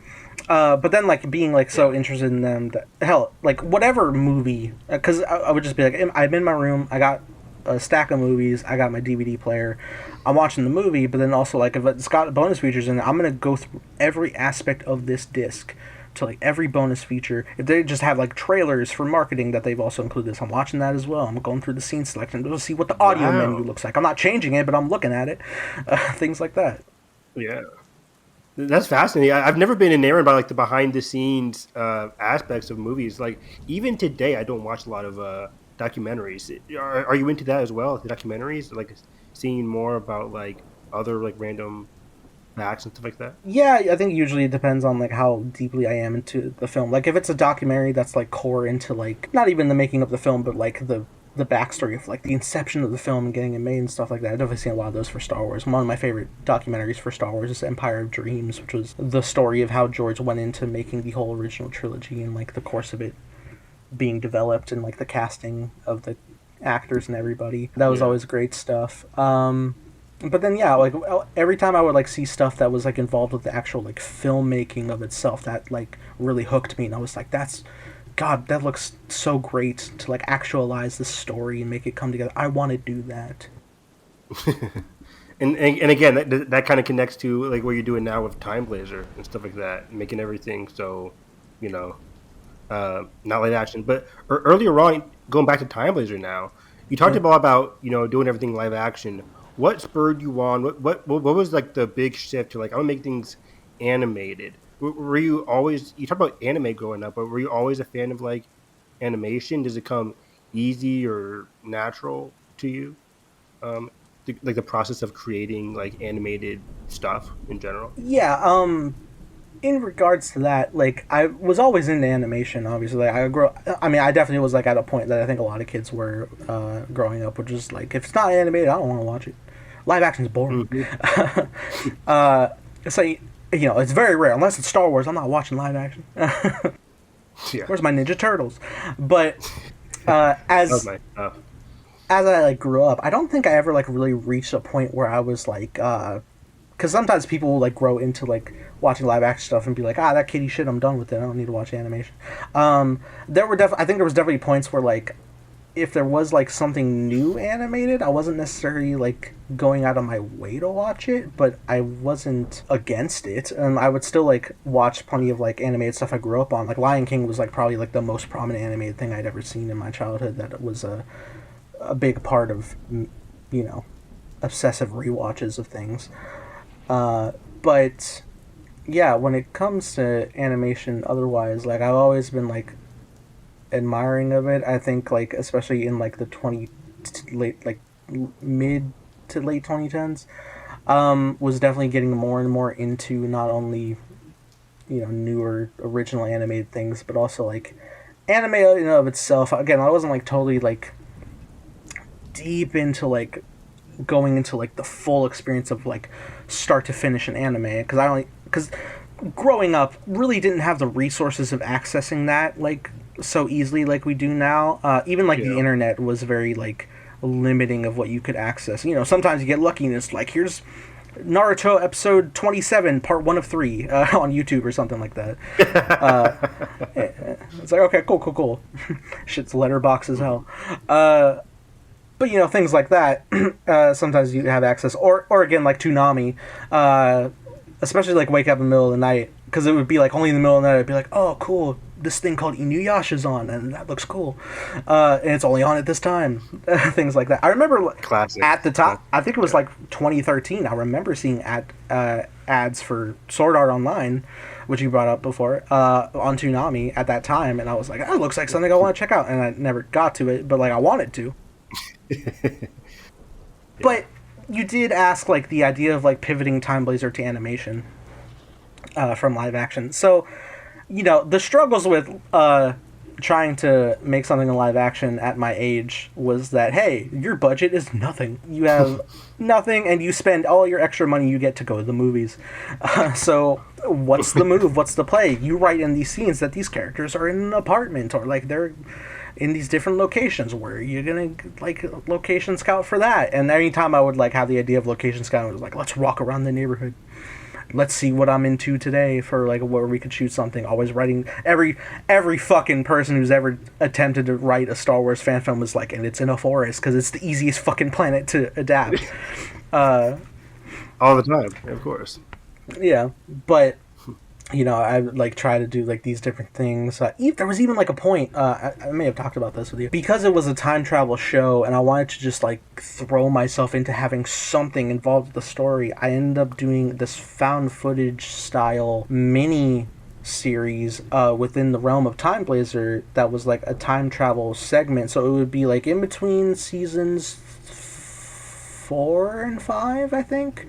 But then, like, being, like, so interested in them that, hell, like, whatever movie, because I would just be like, I'm in my room, I got a stack of movies, I got my DVD player, I'm watching the movie, but then also, like, if it's got bonus features in it, I'm going to go through every aspect of this disc to, like, every bonus feature. If they just have, like, trailers for marketing that they've also included this, I'm watching that as well. I'm going through the scene selection to see what the audio menu looks like. I'm not changing it, but I'm looking at it. Things like that. Yeah. That's fascinating. I've never been enamored by like the behind the scenes aspects of movies. Like even today, I don't watch a lot of documentaries. Are you into that as well? The documentaries, like seeing more about like other like random facts and stuff like that. Yeah, I think usually it depends on like how deeply I am into the film. Like if it's a documentary that's like core into like not even the making of the film, but like the backstory of like the inception of the film and getting it made and stuff like that. I've definitely seen a lot of those for Star Wars. One of my favorite documentaries for Star Wars is Empire of Dreams, which was the story of how George went into making the whole original trilogy and like the course of it being developed and like the casting of the actors and everybody. That was always great stuff. But then like every time I would like see stuff that was like involved with the actual like filmmaking of itself, that like really hooked me, and I was like, God, that looks so great to like actualize the story and make it come together. I want to do that. and again, that kind of connects to like what you're doing now with Time Blazer and stuff like that, making everything so, not live action. But earlier on, going back to Time Blazer now, you talked about doing everything live action. What spurred you on? What was like the big shift to like, I'm gonna make things animated? Were you always, you talked about anime growing up, but were you always a fan of like animation? Does it come easy or natural to you? Like the process of creating like animated stuff in general? Yeah, in regards to that, like I was always into animation, obviously. I definitely was like at a point that I think a lot of kids were growing up, which is like, if it's not animated, I don't want to watch it. Live action's boring. Mm-hmm. So it's very rare. Unless it's Star Wars, I'm not watching live action. Where's my Ninja Turtles? But as I like grew up, I don't think I ever like really reached a point where I was like because sometimes people will like grow into like watching live action stuff and be like, that kiddie shit, I'm done with it, I don't need to watch animation. I think there was definitely points where like if there was like something new animated, I wasn't necessarily like going out of my way to watch it, but I wasn't against it, and I would still like watch plenty of like animated stuff I grew up on. Like Lion King was like probably like the most prominent animated thing I'd ever seen in my childhood. That was a big part of, you know, obsessive rewatches of things. But yeah, when it comes to animation, otherwise, like I've always been like admiring of it. I think like especially in like the mid to late 2010s, was definitely getting more and more into not only, you know, newer original animated things, but also like anime in and of itself. Again, I wasn't like totally like deep into like going into like the full experience of like start to finish an anime, because growing up really didn't have the resources of accessing that like so easily like we do now. Even like the internet was very like limiting of what you could access. You know, sometimes you get lucky and it's like, here's Naruto episode 27 part 1 of 3 on YouTube or something like that. It's like, okay, cool. Shit's letterbox as hell. But you know, things like that, sometimes you have access, or again like Toonami, especially like wake up in the middle of the night, because it would be like only in the middle of the night I'd be like, oh cool, this thing called Inuyasha's on, and that looks cool, and it's only on at this time. Things like that. I remember Classic. At the top, I think it was like 2013, I remember seeing ads for Sword Art Online, which you brought up before, on Toonami at that time, and I was like, that looks like something I want to check out, and I never got to it, but like I wanted to. But you did ask like the idea of like pivoting Time Blazer to animation from live action. So, you know, the struggles with trying to make something in live action at my age was that, hey, your budget is nothing. You have nothing, and you spend all your extra money you get to go to the movies. So what's the move? What's the play? You write in these scenes that these characters are in an apartment, or like they're in these different locations. Where you're gonna like location scout for that. And anytime I would like have the idea of location scout, it was like, let's walk around the neighborhood, let's see what I'm into today for like where we could shoot something. Always writing, every fucking person who's ever attempted to write a Star Wars fan film is like, and it's in a forest because it's the easiest fucking planet to adapt. All the time, of course. Yeah, but you know, I would like try to do like these different things. There was even like a point, I may have talked about this with you, because it was a time travel show and I wanted to just like throw myself into having something involved with the story. I ended up doing this found footage style mini series within the realm of Time Blazer that was like a time travel segment. So it would be like in between seasons 4 and 5, I think.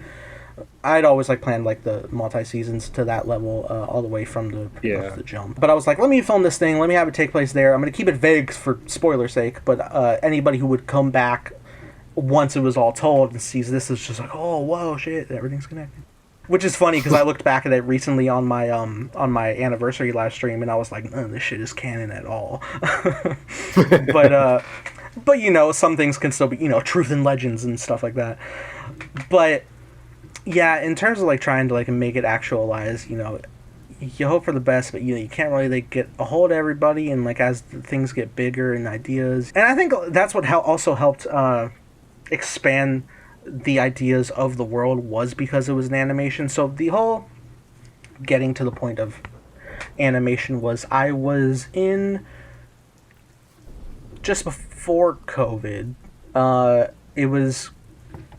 I'd always like planned like the multi-seasons to that level, all the way from the jump. But I was like, let me film this thing, let me have it take place there. I'm going to keep it vague for spoiler sake, but anybody who would come back once it was all told and sees this is just like, oh, whoa, shit, everything's connected. Which is funny because I looked back at it recently on my anniversary live stream, and I was like, none of this shit is canon at all. But you know, some things can still be, you know, truth and legends and stuff like that. But yeah, in terms of like trying to like make it actualize, you know, you hope for the best, but you know, you can't really like get a hold of everybody, and like as things get bigger and ideas, and I think that's what also helped expand the ideas of the world, was because it was an animation. So the whole getting to the point of animation was, I was in just before COVID. It was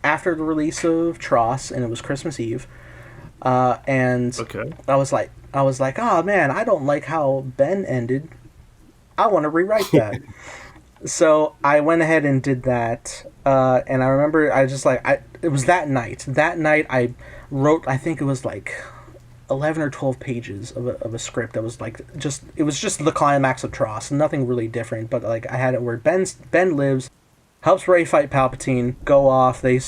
after the release of Tross, and it was Christmas Eve, and okay. I was like, oh man, I don't like how Ben ended. I want to rewrite that. So I went ahead and did that, and I remember it was that night. That night I wrote, I think it was like 11 or 12 pages of a script that was like it was just the climax of Tross, nothing really different. But like I had it where Ben lives, helps Rey fight Palpatine, go off. They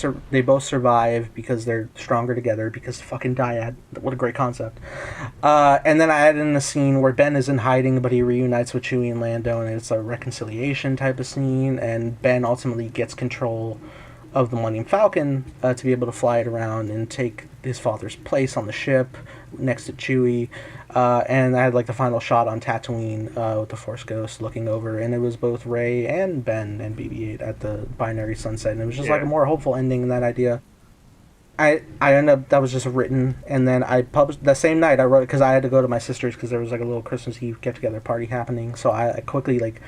both survive because they're stronger together, because fucking dyad. What a great concept. And then I added in a scene where Ben is in hiding, but he reunites with Chewie and Lando, and it's a reconciliation type of scene, and Ben ultimately gets control of the Millennium Falcon to be able to fly it around and take his father's place on the ship next to Chewie. And I had like the final shot on Tatooine with the Force Ghost looking over, and it was both Rey and Ben and BB-8 at the binary sunset, and it was just like a more hopeful ending in that idea. I ended up, that was just written, and then I published, the same night I wrote it because I had to go to my sister's because there was like a little Christmas Eve get-together party happening, so I quickly like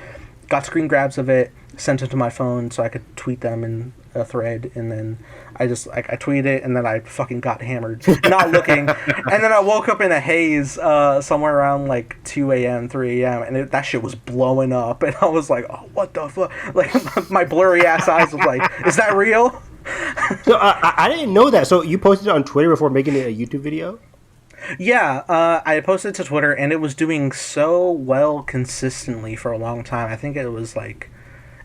got screen grabs of it, sent it to my phone so I could tweet them in a thread, and then I just I tweeted it, and then I fucking got hammered not looking, and then I woke up in a haze somewhere around like 2 a.m. 3 a.m. and that shit was blowing up, and I was like, oh, what the fuck, like my blurry ass eyes was like, is that real? So I didn't know that. So you posted it on Twitter before making it a YouTube video? Yeah, I posted it to Twitter, and it was doing so well consistently for a long time. I think it was like,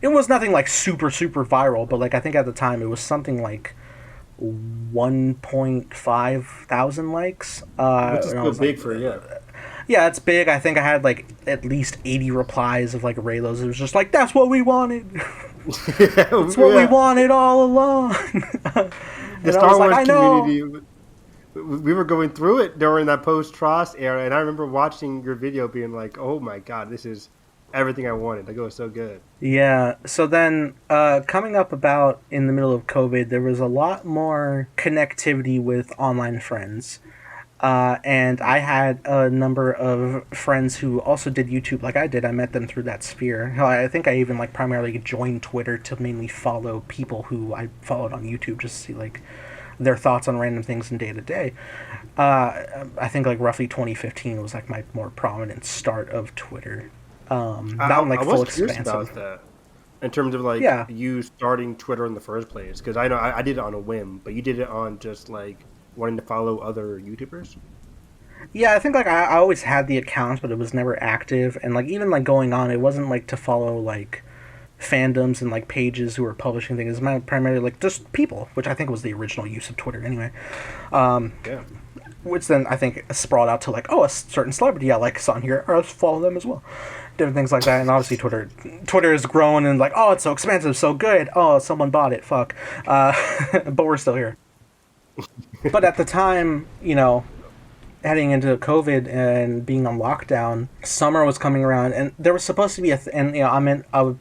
it was nothing like super viral, but like I think at the time it was something like 1.5 thousand likes. Which is still big for you. Yeah, it's big. I think I had like at least 80 replies of like Raylos. It was just like, that's what we wanted. That's what we wanted all along. The Star Wars community, we were going through it during that post-Tross era, and I remember watching your video being like, oh my god, this is everything I wanted. Like, it was so good. Yeah, so then coming up about in the middle of COVID, there was a lot more connectivity with online friends. And I had a number of friends who also did YouTube like I did. I met them through that sphere. Hell, I think I even like primarily joined Twitter to mainly follow people who I followed on YouTube just to see like their thoughts on random things in day to day. I think like roughly 2015 was like my more prominent start of Twitter. Not like full expansive. About that. In terms of like you starting Twitter in the first place, because I know I did it on a whim, but you did it on just like wanting to follow other YouTubers? Yeah, I think like I always had the account, but it was never active, and like even like going on, it wasn't like to follow like fandoms and like pages who were publishing things. It was primarily like just people, which I think was the original use of Twitter anyway. Which then I think sprawled out to like, oh, a certain celebrity I like is on here, or I'll follow them as well. Different things like that, and obviously Twitter is growing and like, oh, it's so expensive, so good. Oh, someone bought it, fuck. But we're still here. But at the time, you know, heading into COVID and being on lockdown, summer was coming around, and there was supposed to be and you know, I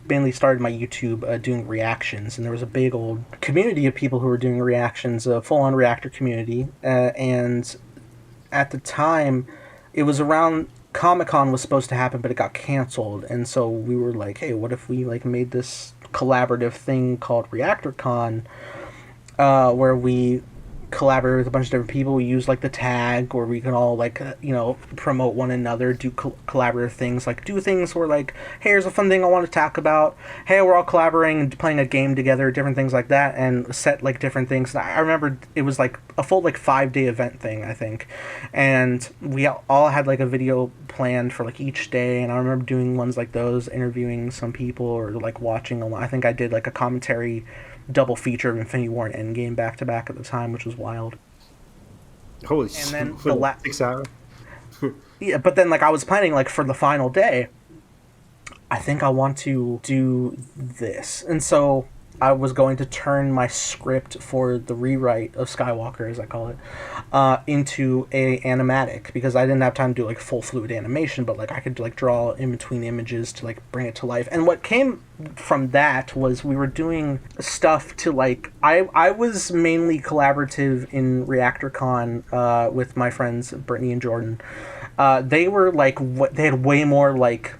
mainly started my YouTube doing reactions, and there was a big old community of people who were doing reactions, a full-on Reactor community, and at the time, it was around Comic-Con was supposed to happen, but it got canceled, and so we were like, hey, what if we like made this collaborative thing called ReactorCon, where we collaborate with a bunch of different people. We use like the tag where we can all like you know, promote one another, do collaborative things, like do things where like, hey, here's a fun thing I want to talk about, hey, we're all collaborating and playing a game together, different things like that, and set like different things. I remember it was like a full like 5-day event thing, I think, and we all had like a video planned for like each day, and I remember doing ones like those, interviewing some people or like watching a lot. I think I did like a commentary double feature of Infinity War and Endgame back to back at the time, which was wild. Holy shit! And then the 6 hours. Yeah, but then like I was planning like for the final day, I think I want to do this, and so I was going to turn my script for the rewrite of Skywalker, as I call it, into a animatic, because I didn't have time to do like full fluid animation, but like I could like draw in between images to like bring it to life. And what came from that was we were doing stuff to like I was mainly collaborative in ReactorCon with my friends Brittany and Jordan. They were like they had way more like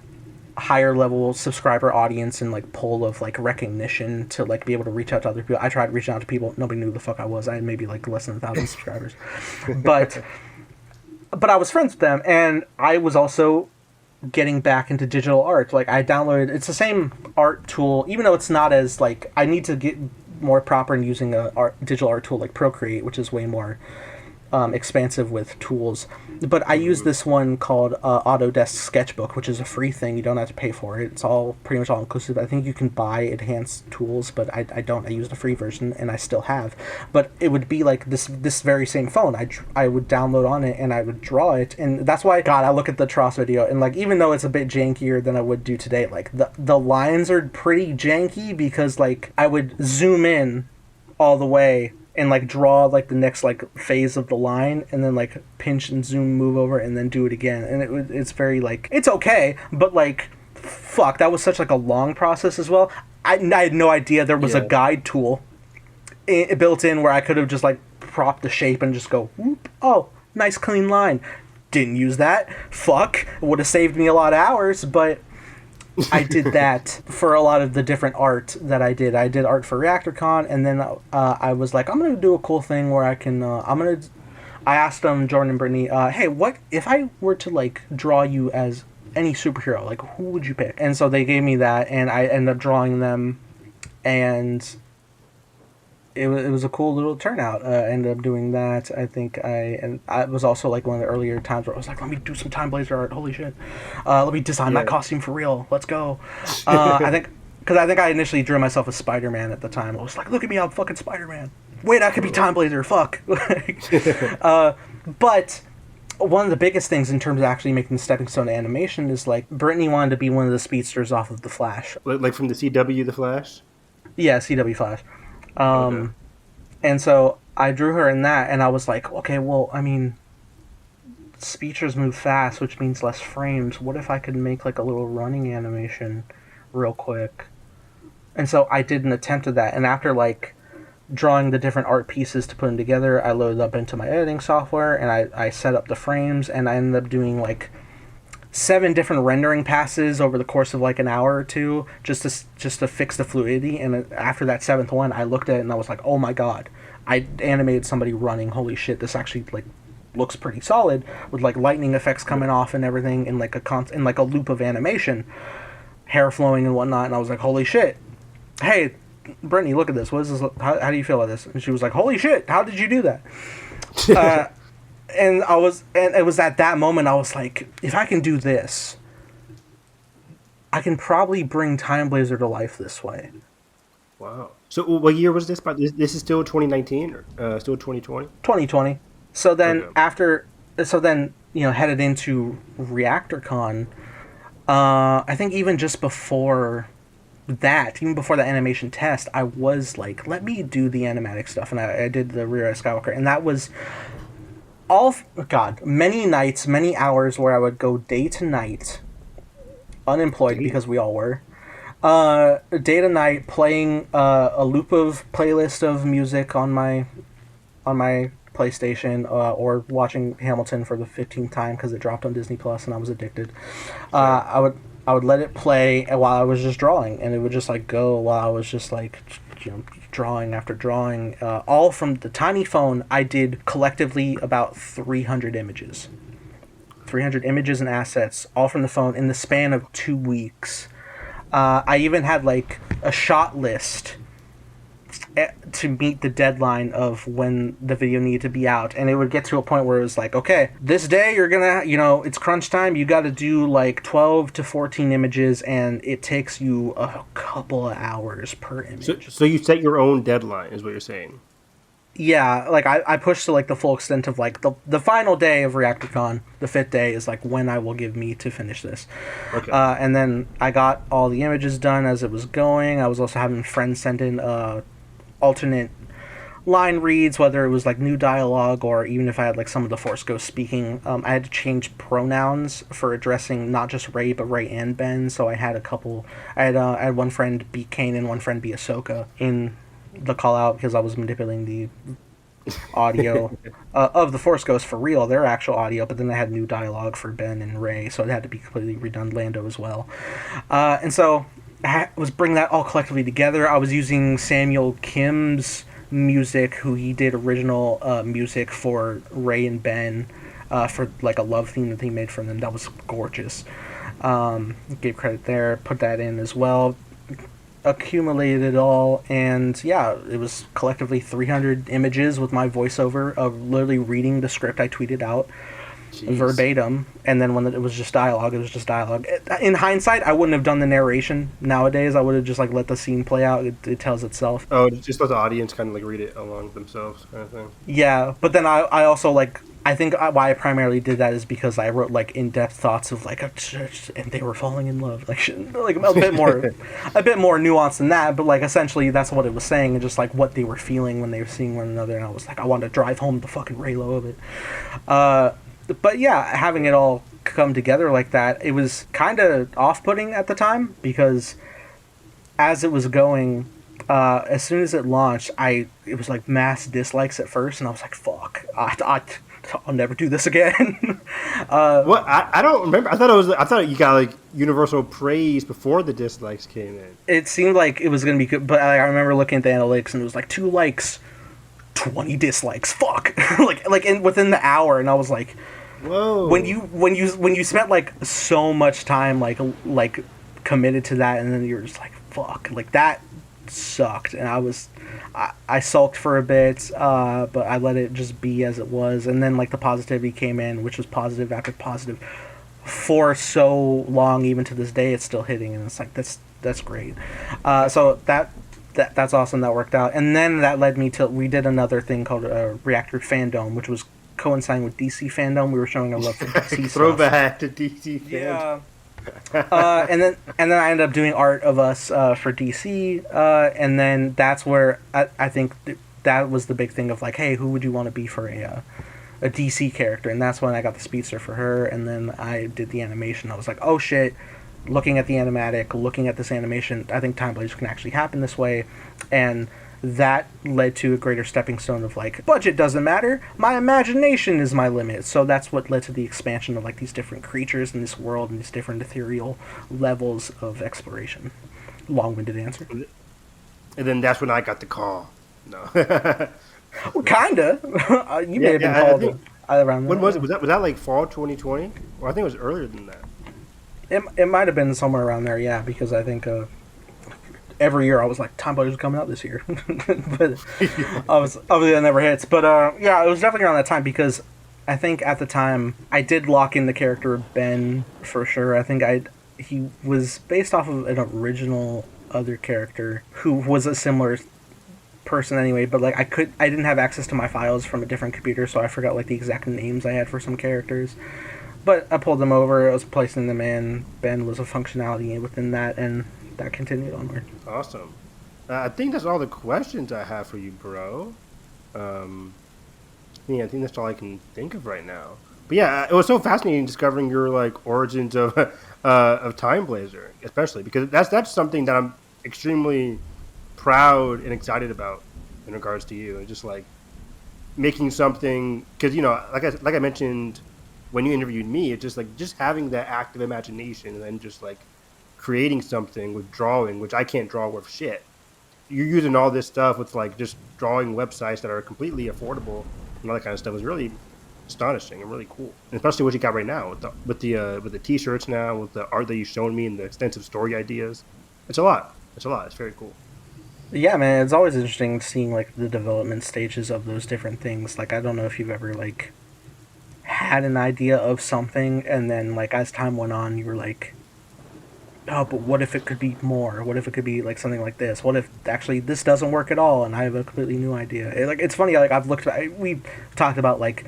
higher level subscriber audience and like pull of like recognition to like be able to reach out to other people. I tried reaching out to people, nobody knew who the fuck I was. I had maybe like less than 1,000 subscribers, but I was friends with them, and I was also getting back into digital art. Like I downloaded, it's the same art tool, even though it's not as like, I need to get more proper in using a digital art tool like Procreate, which is way more expansive with tools, but I use this one called Autodesk Sketchbook, which is a free thing. You don't have to pay for it. It's all pretty much all inclusive. I think you can buy enhanced tools, but I don't. I use the free version, and I still have. But it would be like this very same phone. I would download on it and I would draw it, and that's why God, I look at the Tross video and like, even though it's a bit jankier than I would do today, like the lines are pretty janky because like I would zoom in all the way and like draw like the next like phase of the line, and then like pinch and zoom, move over, and then do it again. And it's very like, it's okay, but like, fuck, that was such like a long process as well. I had no idea there was a guide tool built in where I could have just like propped the shape and just go, whoop, oh, nice clean line. Didn't use that. Fuck, would have saved me a lot of hours, but I did that for a lot of the different art that I did. I did art for ReactorCon, and then I was like, I'm gonna do a cool thing where I can. I asked Jordan and Brittany, hey, what if I were to like draw you as any superhero? Like, who would you pick? And so they gave me that, and I ended up drawing them, and it was a cool little turnout. I ended up doing that. I think I was also like one of the earlier times where I was like, let me do some Time Blazer art. Holy shit. Let me design that costume for real. Let's go. I think I initially drew myself as Spider-Man at the time. I was like, look at me, I'm fucking Spider-Man. Wait, I could be Time Blazer. Fuck. But one of the biggest things in terms of actually making the stepping stone to animation is like Brittany wanted to be one of the speedsters off of The Flash. Like from the CW The Flash? Yeah, CW Flash. Okay. And so I drew her in that, and I was like, okay, well, I mean, speedsters move fast, which means less frames. What if I could make like a little running animation real quick? And so I did an attempt at that, and after like drawing the different art pieces to put them together, I loaded up into my editing software, and I set up the frames, and I ended up doing like 7 different rendering passes over the course of like an hour or two just to fix the fluidity. And after that 7th one, I looked at it and I was like, oh my god, I animated somebody running. Holy shit, this actually like looks pretty solid with like lightning effects coming off and everything in like a loop of animation, hair flowing and whatnot. And I was like, holy shit, hey Brittany, look at this, what is this, how do you feel about this? And she was like, holy shit, how did you do that? And it was at that moment I was like, if I can do this, I can probably bring Time Blazer to life this way. Wow. So what year was this? This is still 2019 or still 2020? 2020. So then headed into ReactorCon, I think even just before that, even before the animation test, I was like, let me do the animatic stuff. And I did the Rear Eye Skywalker, and that was many nights, many hours where I would go day to night, unemployed because we all were, day to night playing a loop of playlist of music on my PlayStation, or watching Hamilton for the 15th time because it dropped on Disney Plus and I was addicted. I would let it play while I was just drawing, and it would just like go while I was just like, drawing after drawing, all from the tiny phone. I did collectively about 300 images and assets, all from the phone in the span of 2 weeks. I even had like a shot list to meet the deadline of when the video needed to be out, and it would get to a point where it was like, okay, this day you're gonna, it's crunch time, you gotta do like 12 to 14 images, and it takes you a couple of hours per image. So you set your own deadline is what you're saying? Yeah, like I pushed to like the full extent of like the final day of ReactorCon, the 5th day is like when I will give me to finish this. Okay. And then I got all the images done as it was going. I was also having friends send in alternate line reads, whether it was like new dialogue or even if I had like some of the Force Ghosts speaking. I had to change pronouns for addressing not just Rey but Rey and Ben. So I had I had one friend be Kanan and one friend be Ahsoka in the call out because I was manipulating the audio of the Force Ghosts for real, their actual audio, but then I had new dialogue for Ben and Rey, so it had to be completely redone. Lando as well. And so I was bringing that all collectively together. I was using Samuel Kim's music, who he did original music for Rey and Ben, for like a love theme that he made for them. That was gorgeous. Gave credit there, put that in as well, accumulated it all, and yeah, it was collectively 300 images with my voiceover of literally reading the script I tweeted out. Jeez. Verbatim, and then when it was just dialogue, it was just dialogue. In hindsight, I wouldn't have done the narration nowadays. I would have just like let the scene play out. It tells itself. Oh, just let the audience kind of like read it along themselves, kind of thing. Yeah, but then I also like I think why I primarily did that is because I wrote like in-depth thoughts of like a church and they were falling in love, like a bit more, a bit more nuanced than that. But like essentially that's what it was saying, and just like what they were feeling when they were seeing one another. And I was like, I wanted to drive home the fucking Raylo of it. But yeah, having it all come together like that, it was kind of off-putting at the time because as it was going. As soon as it launched, it was like mass dislikes at first, and I was like, "Fuck, I'll never do this again." What I don't remember. I thought you got like universal praise before the dislikes came in. It seemed like it was gonna be good, but I remember looking at the analytics, and it was like 2 likes, 20 dislikes. Fuck, within the hour, and I was like, "Whoa!" When you spent like so much time like committed to that, and then you're just like, "Fuck," like that sucked, and I sulked for a bit, but I let it just be as it was, and then like the positivity came in, which was positive after positive for so long. Even to this day, it's still hitting, and it's like that's great. So that's awesome. That worked out, and then that led me to we did another thing called Reactor Fandom, which was coinciding with DC fandom. We were showing our love for DC throwback to DC fandom. Yeah. And then I ended up doing art of us for DC, and then that's where I think that was the big thing of like, hey, who would you want to be for a DC character? And that's when I got the speedster for her, and then I did the animation. I was like, oh shit, looking at the animatic, looking at this animation, I think Time Blaze can actually happen this way, and that led to a greater stepping stone of like, budget doesn't matter, my imagination is my limit. So that's what led to the expansion of like these different creatures in this world and these different ethereal levels of exploration. Long-winded answer. And then that's when I got the call. No. Well, kinda. You may have been called around. When was it? Was that like fall 2020? Or I think it was earlier than that. It might have been somewhere around there, yeah, because I think every year I was like, Time Blaze is coming out this year. But obviously that never hits. But yeah, it was definitely around that time because I think at the time I did lock in the character of Ben for sure. I think he was based off of an original other character who was a similar person anyway, but like I didn't have access to my files from a different computer, so I forgot like the exact names I had for some characters. But I pulled them over, I was placing them in. Ben was a functionality within that, and that continued onward. Awesome. I think that's all the questions I have for you, bro. I think that's all I can think of right now. But yeah, it was so fascinating discovering your like origins of Time Blazer, especially because that's something that I'm extremely proud and excited about in regards to you, and just like making something because like I mentioned when you interviewed me, it's just having that active imagination and then just like creating something with drawing, which I can't draw worth shit. You're using all this stuff with like just drawing websites that are completely affordable and all that kind of stuff is really astonishing and really cool. And especially what you got right now with the t-shirts now, with the art that you've shown me and the extensive story ideas. It's a lot. It's very cool. Yeah, man, it's always interesting seeing like the development stages of those different things. Like I don't know if you've ever like had an idea of something and then like as time went on you were like, oh, but what if it could be more? What if it could be like something like this? What if actually this doesn't work at all and I have a completely new idea? It's funny, like we've talked about like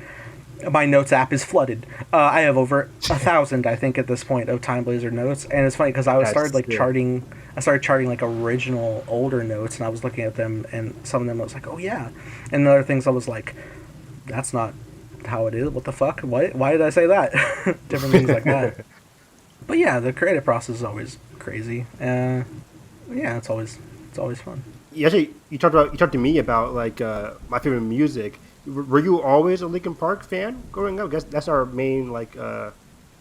my notes app is flooded. I have over 1,000 I think at this point of Time Blazer notes, and it's funny because I started charting like original older notes, and I was looking at them, and some of them I was like, oh yeah, and other things I was like, that's not how it is. What the fuck? Why did I say that? Different things like that. But yeah, the creative process is always crazy. Yeah, it's always fun. Actually, you talked to me about like my favorite music. Were you always a Linkin Park fan growing up? I guess that's our main like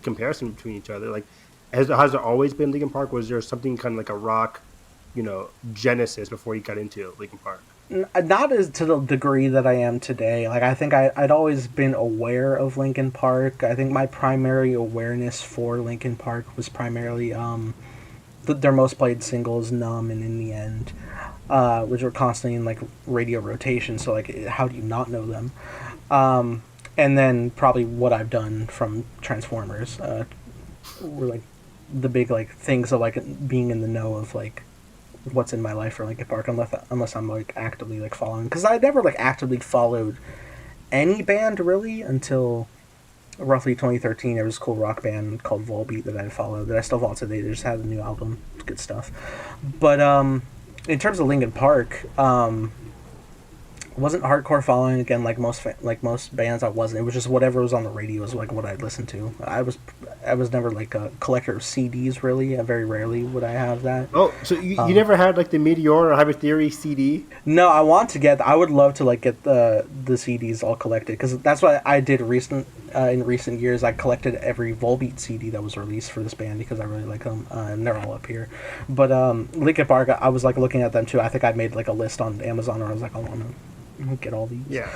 comparison between each other. Like, has there always been Linkin Park? Was there something kind of like a rock, genesis before you got into Linkin Park? Not as to the degree that I am today. Like I think I'd always been aware of Linkin Park. I think my primary awareness for Linkin Park was primarily their most played singles, "Numb" and "In the End," which were constantly in like radio rotation. So like, how do you not know them? And then probably What I've Done from Transformers were like the big like things of like being in the know of like what's in my life for Linkin Park, unless I'm like actively like following, because I never like actively followed any band really until roughly 2013. There was a cool rock band called Volbeat that I followed that I still follow today. They just had a new album, good stuff. But in terms of Linkin Park, wasn't hardcore following again like most bands. I wasn't. It was just whatever was on the radio was like what I listened to. I was never like a collector of CDs really. Very rarely would I have that. Oh, so you never had like the Meteor or Hyper Theory CD? No, I want to get. I would love to like get the CDs all collected because that's what I did in recent years. I collected every Volbeat CD that was released for this band because I really like them, and they're all up here. But Linkin Park, I was like looking at them too. I think I made like a list on Amazon, where I was like, I want to get all these. Yeah,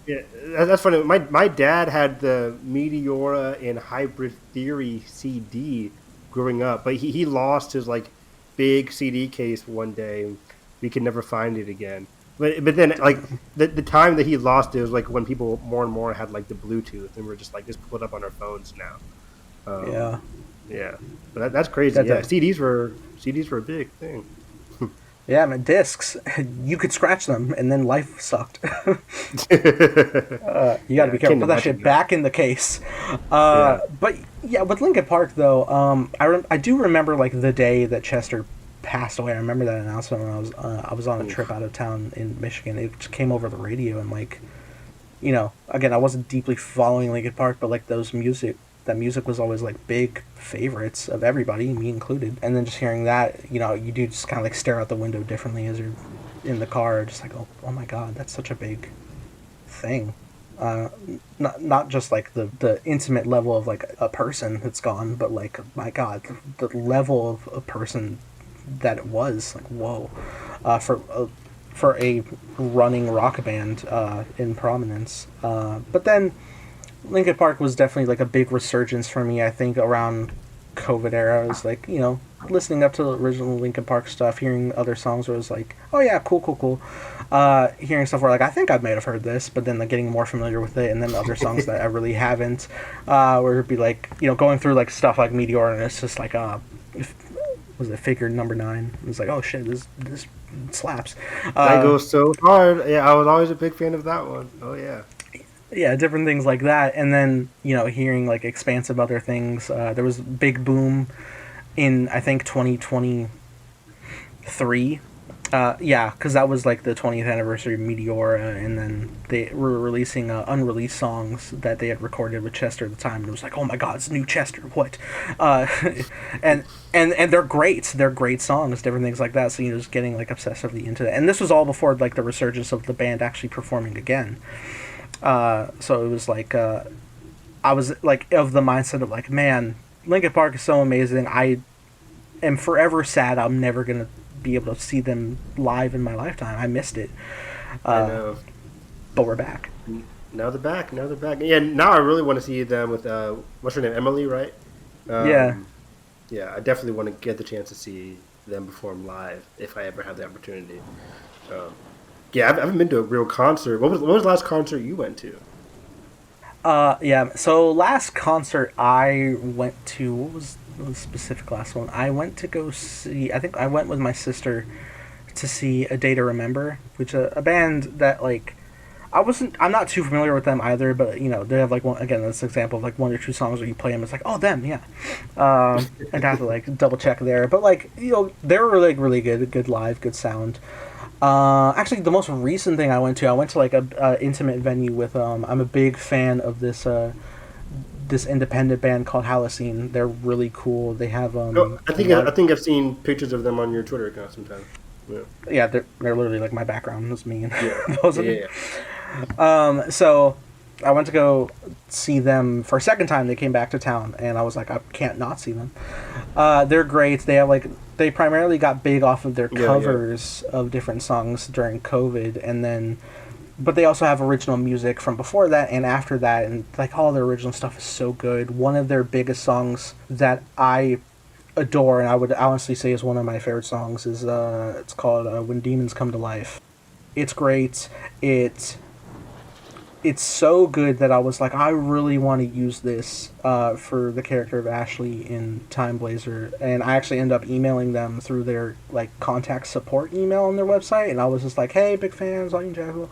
yeah, that's funny. My dad had the Meteora and Hybrid Theory CD growing up, but he lost his like big CD case one day. And we could never find it again. But then like the time that he lost it was like when people more and more had like the Bluetooth and we're just like just pull it up on our phones now. Yeah, but that's crazy. CDs were a big thing. Yeah, man, discs. You could scratch them, and then life sucked. You got to be careful. Put that shit back in the case. But yeah, with Linkin Park though, I do remember like the day that Chester passed away. I remember that announcement when I was on a trip out of town in Michigan. It just came over the radio, and like, you know, again, I wasn't deeply following Linkin Park, but like that music was always like big favorites of everybody, me included. And then just hearing that, you know, you do just kind of like stare out the window differently as you're in the car, just like, oh my god, that's such a big thing. Not just like the intimate level of like a person that's gone, but like, my god, the level of a person that it was, like, whoa, for a running rock band in prominence. But then Linkin Park was definitely like a big resurgence for me, I think, around COVID era. I was like, you know, listening up to the original Linkin Park stuff, hearing other songs where it was like, oh yeah, cool. Hearing stuff where like, I think I may have heard this, but then like getting more familiar with it, and then other songs that I really haven't, where it'd be like, you know, going through like stuff like Meteor, and it's just like, was it Figure Number 9? It was like, oh shit, this slaps. That goes so hard. Yeah, I was always a big fan of that one. Oh yeah. Yeah, different things like that. And then, you know, hearing like expansive other things. There was a big boom in, I think, 2023. Yeah, because that was like the 20th anniversary of Meteora, and then they were releasing unreleased songs that they had recorded with Chester at the time. And it was like, oh my god, it's new Chester, what? And they're great. They're great songs, different things like that. So, you know, just getting like obsessively into it. And this was all before like the resurgence of the band actually performing again. So it was like, I was like of the mindset of like, man, Linkin Park is so amazing. I am forever sad I'm never going to be able to see them live in my lifetime. I missed it. I know. But we're back. Now they're back. Yeah, now I really want to see them with, what's her name, Emily, right? Yeah. Yeah, I definitely want to get the chance to see them perform live if I ever have the opportunity. Yeah, I haven't been to a real concert. What was the last concert you went to? Yeah. So last concert I went to, what was the specific last one? I went to go see. I think I went with my sister to see A Day to Remember, which is a band that like I'm not too familiar with them either, but you know they have like this example of like one or two songs where you play them, it's like, oh, them, yeah. I'd have to like double check there, but like, you know, they were really good live, good sound. Actually, the most recent thing I went to like a intimate venue with. I'm a big fan of this independent band called Halocene. They're really cool. They have I think I've seen pictures of them on your Twitter account sometime. Yeah, they're literally like my background. That's me and yeah. those of them. So I went to go see them for a second time. They came back to town, and I was like, I can't not see them. They're great. They have like, they primarily got big off of their covers of different songs during COVID, and then, but they also have original music from before that and after that, and like all their original stuff is so good. One of their biggest songs that I adore, and I would honestly say is one of my favorite songs, is it's called When Demons Come to Life. It's great. it's so good that I was like, I really want to use this for the character of Ashley in Time Blazer, and I actually ended up emailing them through their like contact support email on their website, and I was just like, hey, big fans, Lightning Jackal,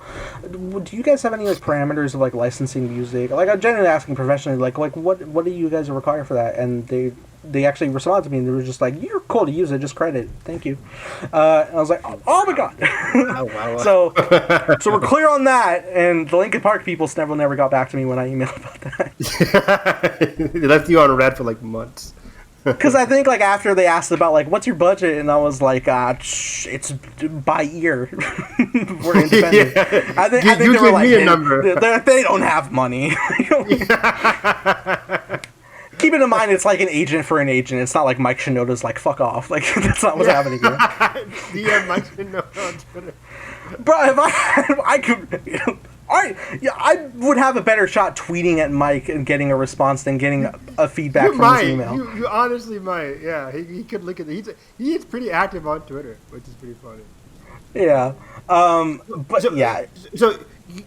do you guys have any like parameters of like licensing music? Like I'm genuinely asking professionally, like what do you guys require for that? And they actually responded to me and they were just like, you're cool to use it, just credit, thank you. And I was like, oh my god. Wow. so we're clear on that, and the Linkin Park people never got back to me when I emailed about that. They left you on red for like months. Because I think like after they asked about like what's your budget, and I was like, it's by ear. We're independent. Yeah. I think they were like, a number. They don't have money. Keep it in mind, it's like an agent for an agent. It's not like Mike Shinoda's like, fuck off. Like, that's not what's happening here. DM Mike Shinoda on Twitter. Bro, if I could... I would have a better shot tweeting at Mike and getting a response than getting a feedback from his email. You honestly might. Yeah, he could look at it. He's pretty active on Twitter, which is pretty funny. Yeah. But yeah. So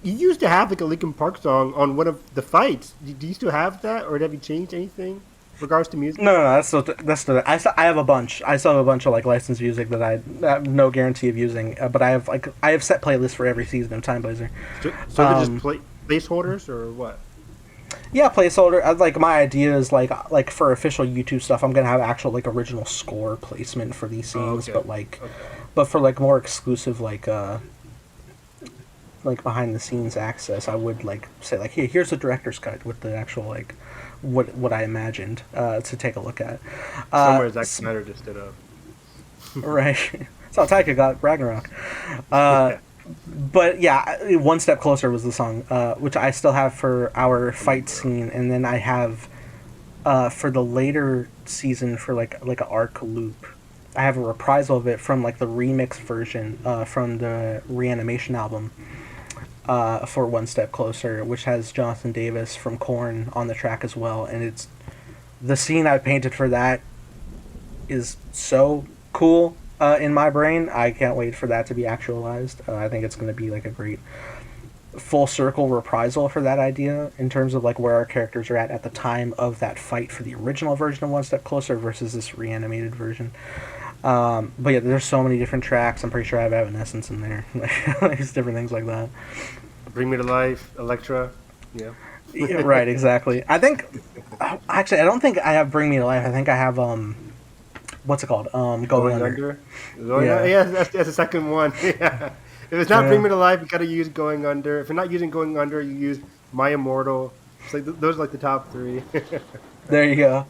you used to have like a Linkin Park song on one of the fights. Do you still have that, or have you changed anything in regards to music? No, that's still. I have a bunch. I still have a bunch of like licensed music that I have no guarantee of using. But I have set playlists for every season of Time Blazer. So they're just placeholders or what? Yeah, placeholder. Like my idea is like for official YouTube stuff, I'm gonna have actual like original score placement for these scenes, but for like more exclusive like behind the scenes access, I would like say like, hey, here's the director's cut with the actual like what I imagined to take a look at. Somewhere Zack Snyder just did up. Right. That's how Taika got Ragnarok. But yeah, One Step Closer was the song, which I still have for our fight scene, and then I have for the later season for like an arc loop. I have a reprisal of it from like the remix version from the Reanimation album for One Step Closer, which has Jonathan Davis from Korn on the track as well, and it's the scene I painted for that is so cool. In my brain, I can't wait for that to be actualized. I think it's going to be like a great full circle reprisal for that idea in terms of like where our characters are at the time of that fight for the original version of One Step Closer versus this reanimated version. But yeah, there's so many different tracks. I'm pretty sure I have Evanescence in there. Like different things like that. Bring Me to Life, Elektra. Yeah. Yeah, right, exactly. I think actually I don't think I have Bring Me to Life. I think I have what's it called? Going Under. Yeah, that's the second one. Yeah. If it's not Bring Me to Life, you gotta use Going Under. If you're not using Going Under, you use My Immortal. It's like those are like the top three. There you go.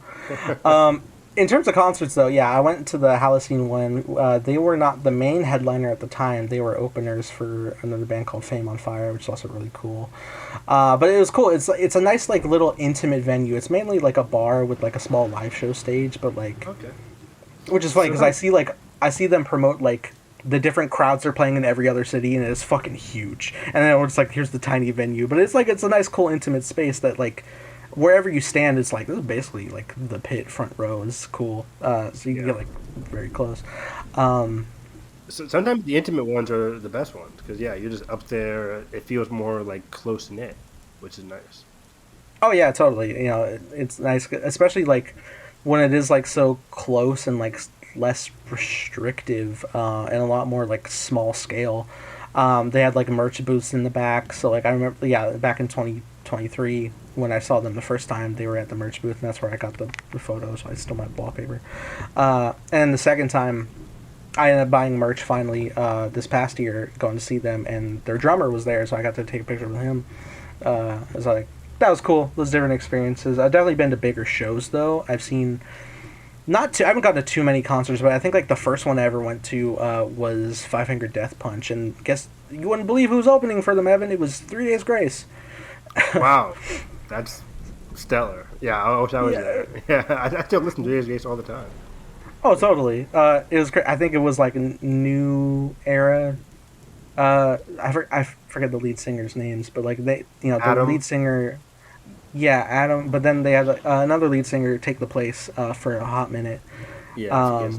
In terms of concerts, though, yeah, I went to the Halocene one. They were not the main headliner at the time. They were openers for another band called Fame on Fire, which is also really cool. But it was cool. It's a nice like little intimate venue. It's mainly like a bar with like a small live show stage, but like, Okay. which is funny because I see them promote like the different crowds they're playing in every other city, and it's fucking huge. And then it's like, here's the tiny venue, but it's a nice, cool, intimate space that like. Wherever you stand, it's like, this is basically like the pit front row is cool. So you can get like very close. So sometimes the intimate ones are the best ones because you're just up there. It feels more like close knit, which is nice. Oh yeah, totally. You know, it's nice, especially like when it is like so close and like less restrictive and a lot more like small scale. They had like merch booths in the back. So like I remember, back in 2023. When I saw them the first time, they were at the merch booth, and that's where I got the photos. So I stole my wallpaper. And the second time, I ended up buying merch finally this past year, going to see them, and their drummer was there, so I got to take a picture with him. I was like, that was cool. Those different experiences. I've definitely been to bigger shows, though. I've seen I haven't gone to too many concerts, but I think like the first one I ever went to was Five Finger Death Punch, and guess you wouldn't believe who was opening for them, Evan. It was 3 Days Grace. Wow. That's stellar. Yeah, I wish I was there. Yeah, I still listen to Days Grace all the time. Oh, totally. It was great. I think it was like a new era. I forget the lead singer's names, but like the lead singer. Yeah, Adam. But then they had another lead singer take the place for a hot minute. Yeah.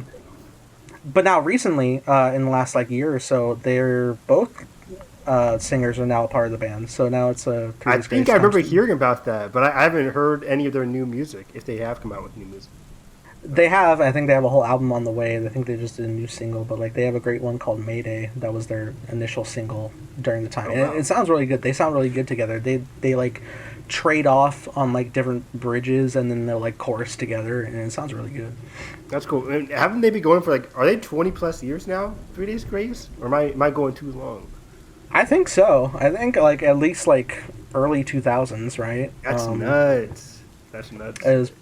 But now recently, in the last like year or so, they're both singers are now a part of the band. So now it's a I Previous think Grace I remember Thompson. hearing about that, but I haven't heard any of their new music. If they have come out with new music, They have, I think they have a whole album on the way. I think they just did a new single, but like they have a great one called Mayday. That was their initial single during the time, oh and wow, it sounds really good. They sound really good together. They like trade off on like different bridges, and then they'll like chorus together, and it sounds really good. that's cool. And haven't they been going for like? Are they 20+ years now? 3 Days Grace, or am I going too long? I think so. I think like at least like early 2000s, right? That's nuts. That's nuts. Is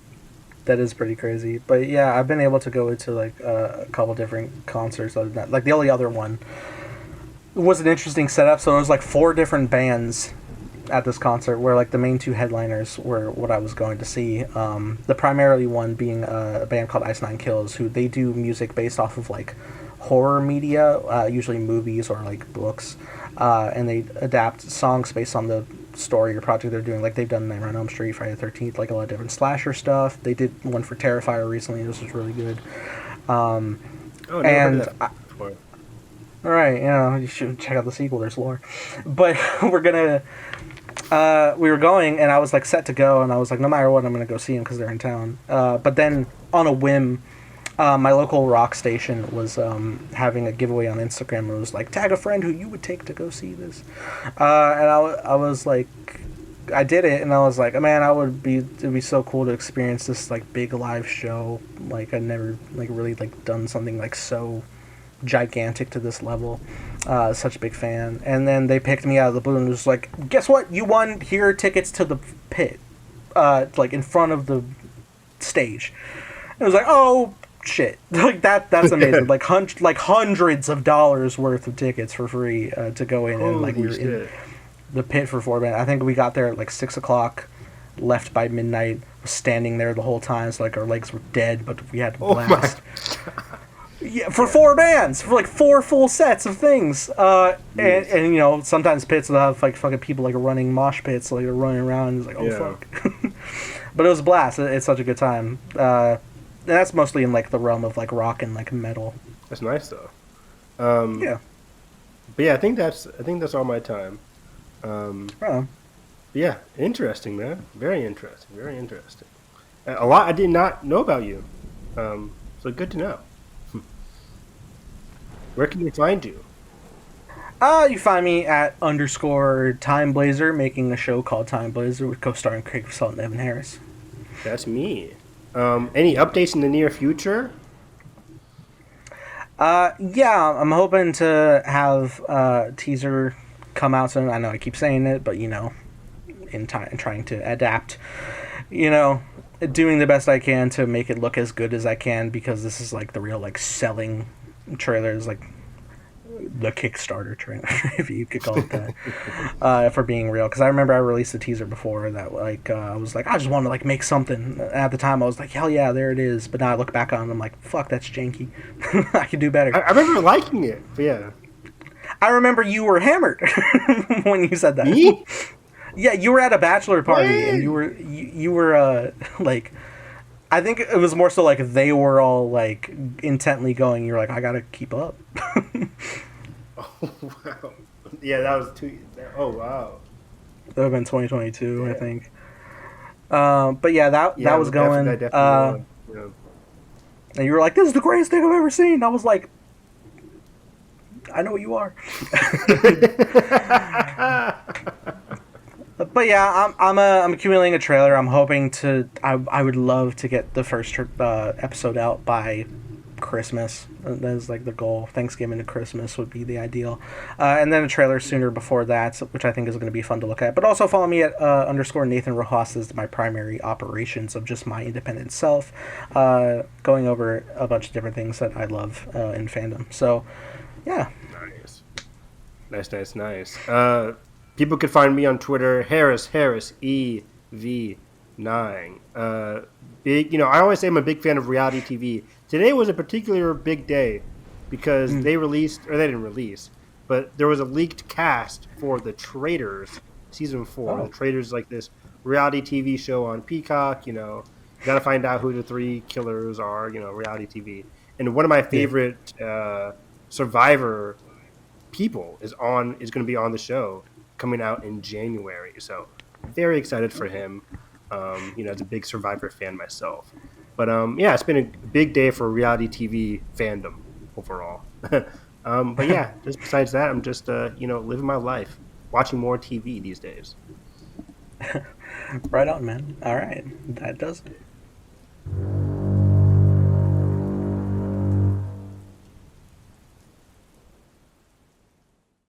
that is pretty crazy. But yeah, I've been able to go into like a couple different concerts other than that. Like the only other one was an interesting setup. So it was like four different bands at this concert where like the main two headliners were what I was going to see. The primarily one being a band called Ice Nine Kills, who they do music based off of like horror media, usually movies or like books, and they adapt songs based on the story or project they're doing. Like they've done Nightmare on Elm Street, Friday the 13th, like a lot of different slasher stuff. They did one for Terrifier recently. This was really good. Oh, never heard And of that before. all right, you should check out the sequel. There's lore, but we're gonna. We were going, and I was like set to go, and I was like, no matter what, I'm gonna go see them because they're in town. But then on a whim, my local rock station was having a giveaway on Instagram. It was like, tag a friend who you would take to go see this, and I was like, I did it, and I was like, man, it'd be so cool to experience this like big live show. Like I never like really like done something like so gigantic to this level. Such a big fan. And then they picked me out of the blue and was like, guess what? You won. Here are tickets to the pit. Like in front of the stage. And it was like, oh shit. Like that's amazing. Like hundreds of dollars worth of tickets for free to go in. And like we were in the pit for 4 minutes. I think we got there at like 6 o'clock, left by midnight, was standing there the whole time, so like our legs were dead, but we had to blast. Yeah, for 4 bands, for like 4 full sets of things, and you know sometimes pits will have like fucking people like running mosh pits, like they're running around, and it's like fuck. But it was a blast. It's such a good time. And that's mostly in like the realm of like rock and like metal. That's nice though. Yeah. But yeah, I think that's all my time. Yeah, interesting, man. Very interesting. Very interesting. A lot I did not know about you. So good to know. Where can we find you? You find me at _Time Blazer, making a show called Time Blazer with co-starring Craig Russell and Evan Harris. That's me. Any updates in the near future? Yeah, I'm hoping to have a teaser come out soon. I know I keep saying it, but you know, in trying to adapt, you know, doing the best I can to make it look as good as I can, because this is like the real like selling trailers, like the Kickstarter trailer, if you could call it that, for being real. Because I remember I released a teaser before that, like I was like, I just want to like make something. At the time, I was like, hell yeah, there it is. But now I look back on it, and I'm like, fuck, that's janky. I could do better. I remember liking it, but yeah. I remember you were hammered when you said that. Me? Yeah, you were at a bachelor party, What? and you were like, I think it was more so like they were all like intently going. You're like, I gotta keep up. Oh wow! Yeah, that was too. Oh wow! That would have been 2022, I think. But yeah, that was going. That definitely was. And you were like, "This is the greatest thing I've ever seen." I was like, "I know you are." But yeah, I'm accumulating a trailer. I'm hoping to. I would love to get the first episode out by Christmas. That's like the goal. Thanksgiving to Christmas would be the ideal, and then a trailer sooner before that, which I think is going to be fun to look at. But also follow me at _ Nathan Rojas is my primary operations of just my independent self, going over a bunch of different things that I love in fandom. So, yeah. Nice. People could find me on Twitter, Harris EV9. Big, I always say I'm a big fan of reality TV. Today was a particular big day because they didn't release, but there was a leaked cast for The Traitors season 4. Oh. The Traitors is like this reality TV show on Peacock. You got to find out who the 3 killers are. Reality TV. And one of my favorite Survivor people is going to be on the show coming out in January. So very excited for him. As a big Survivor fan myself. But yeah, it's been a big day for reality TV fandom overall. But yeah, just besides that, I'm just living my life, watching more TV these days. Right on, man. All right, that does it.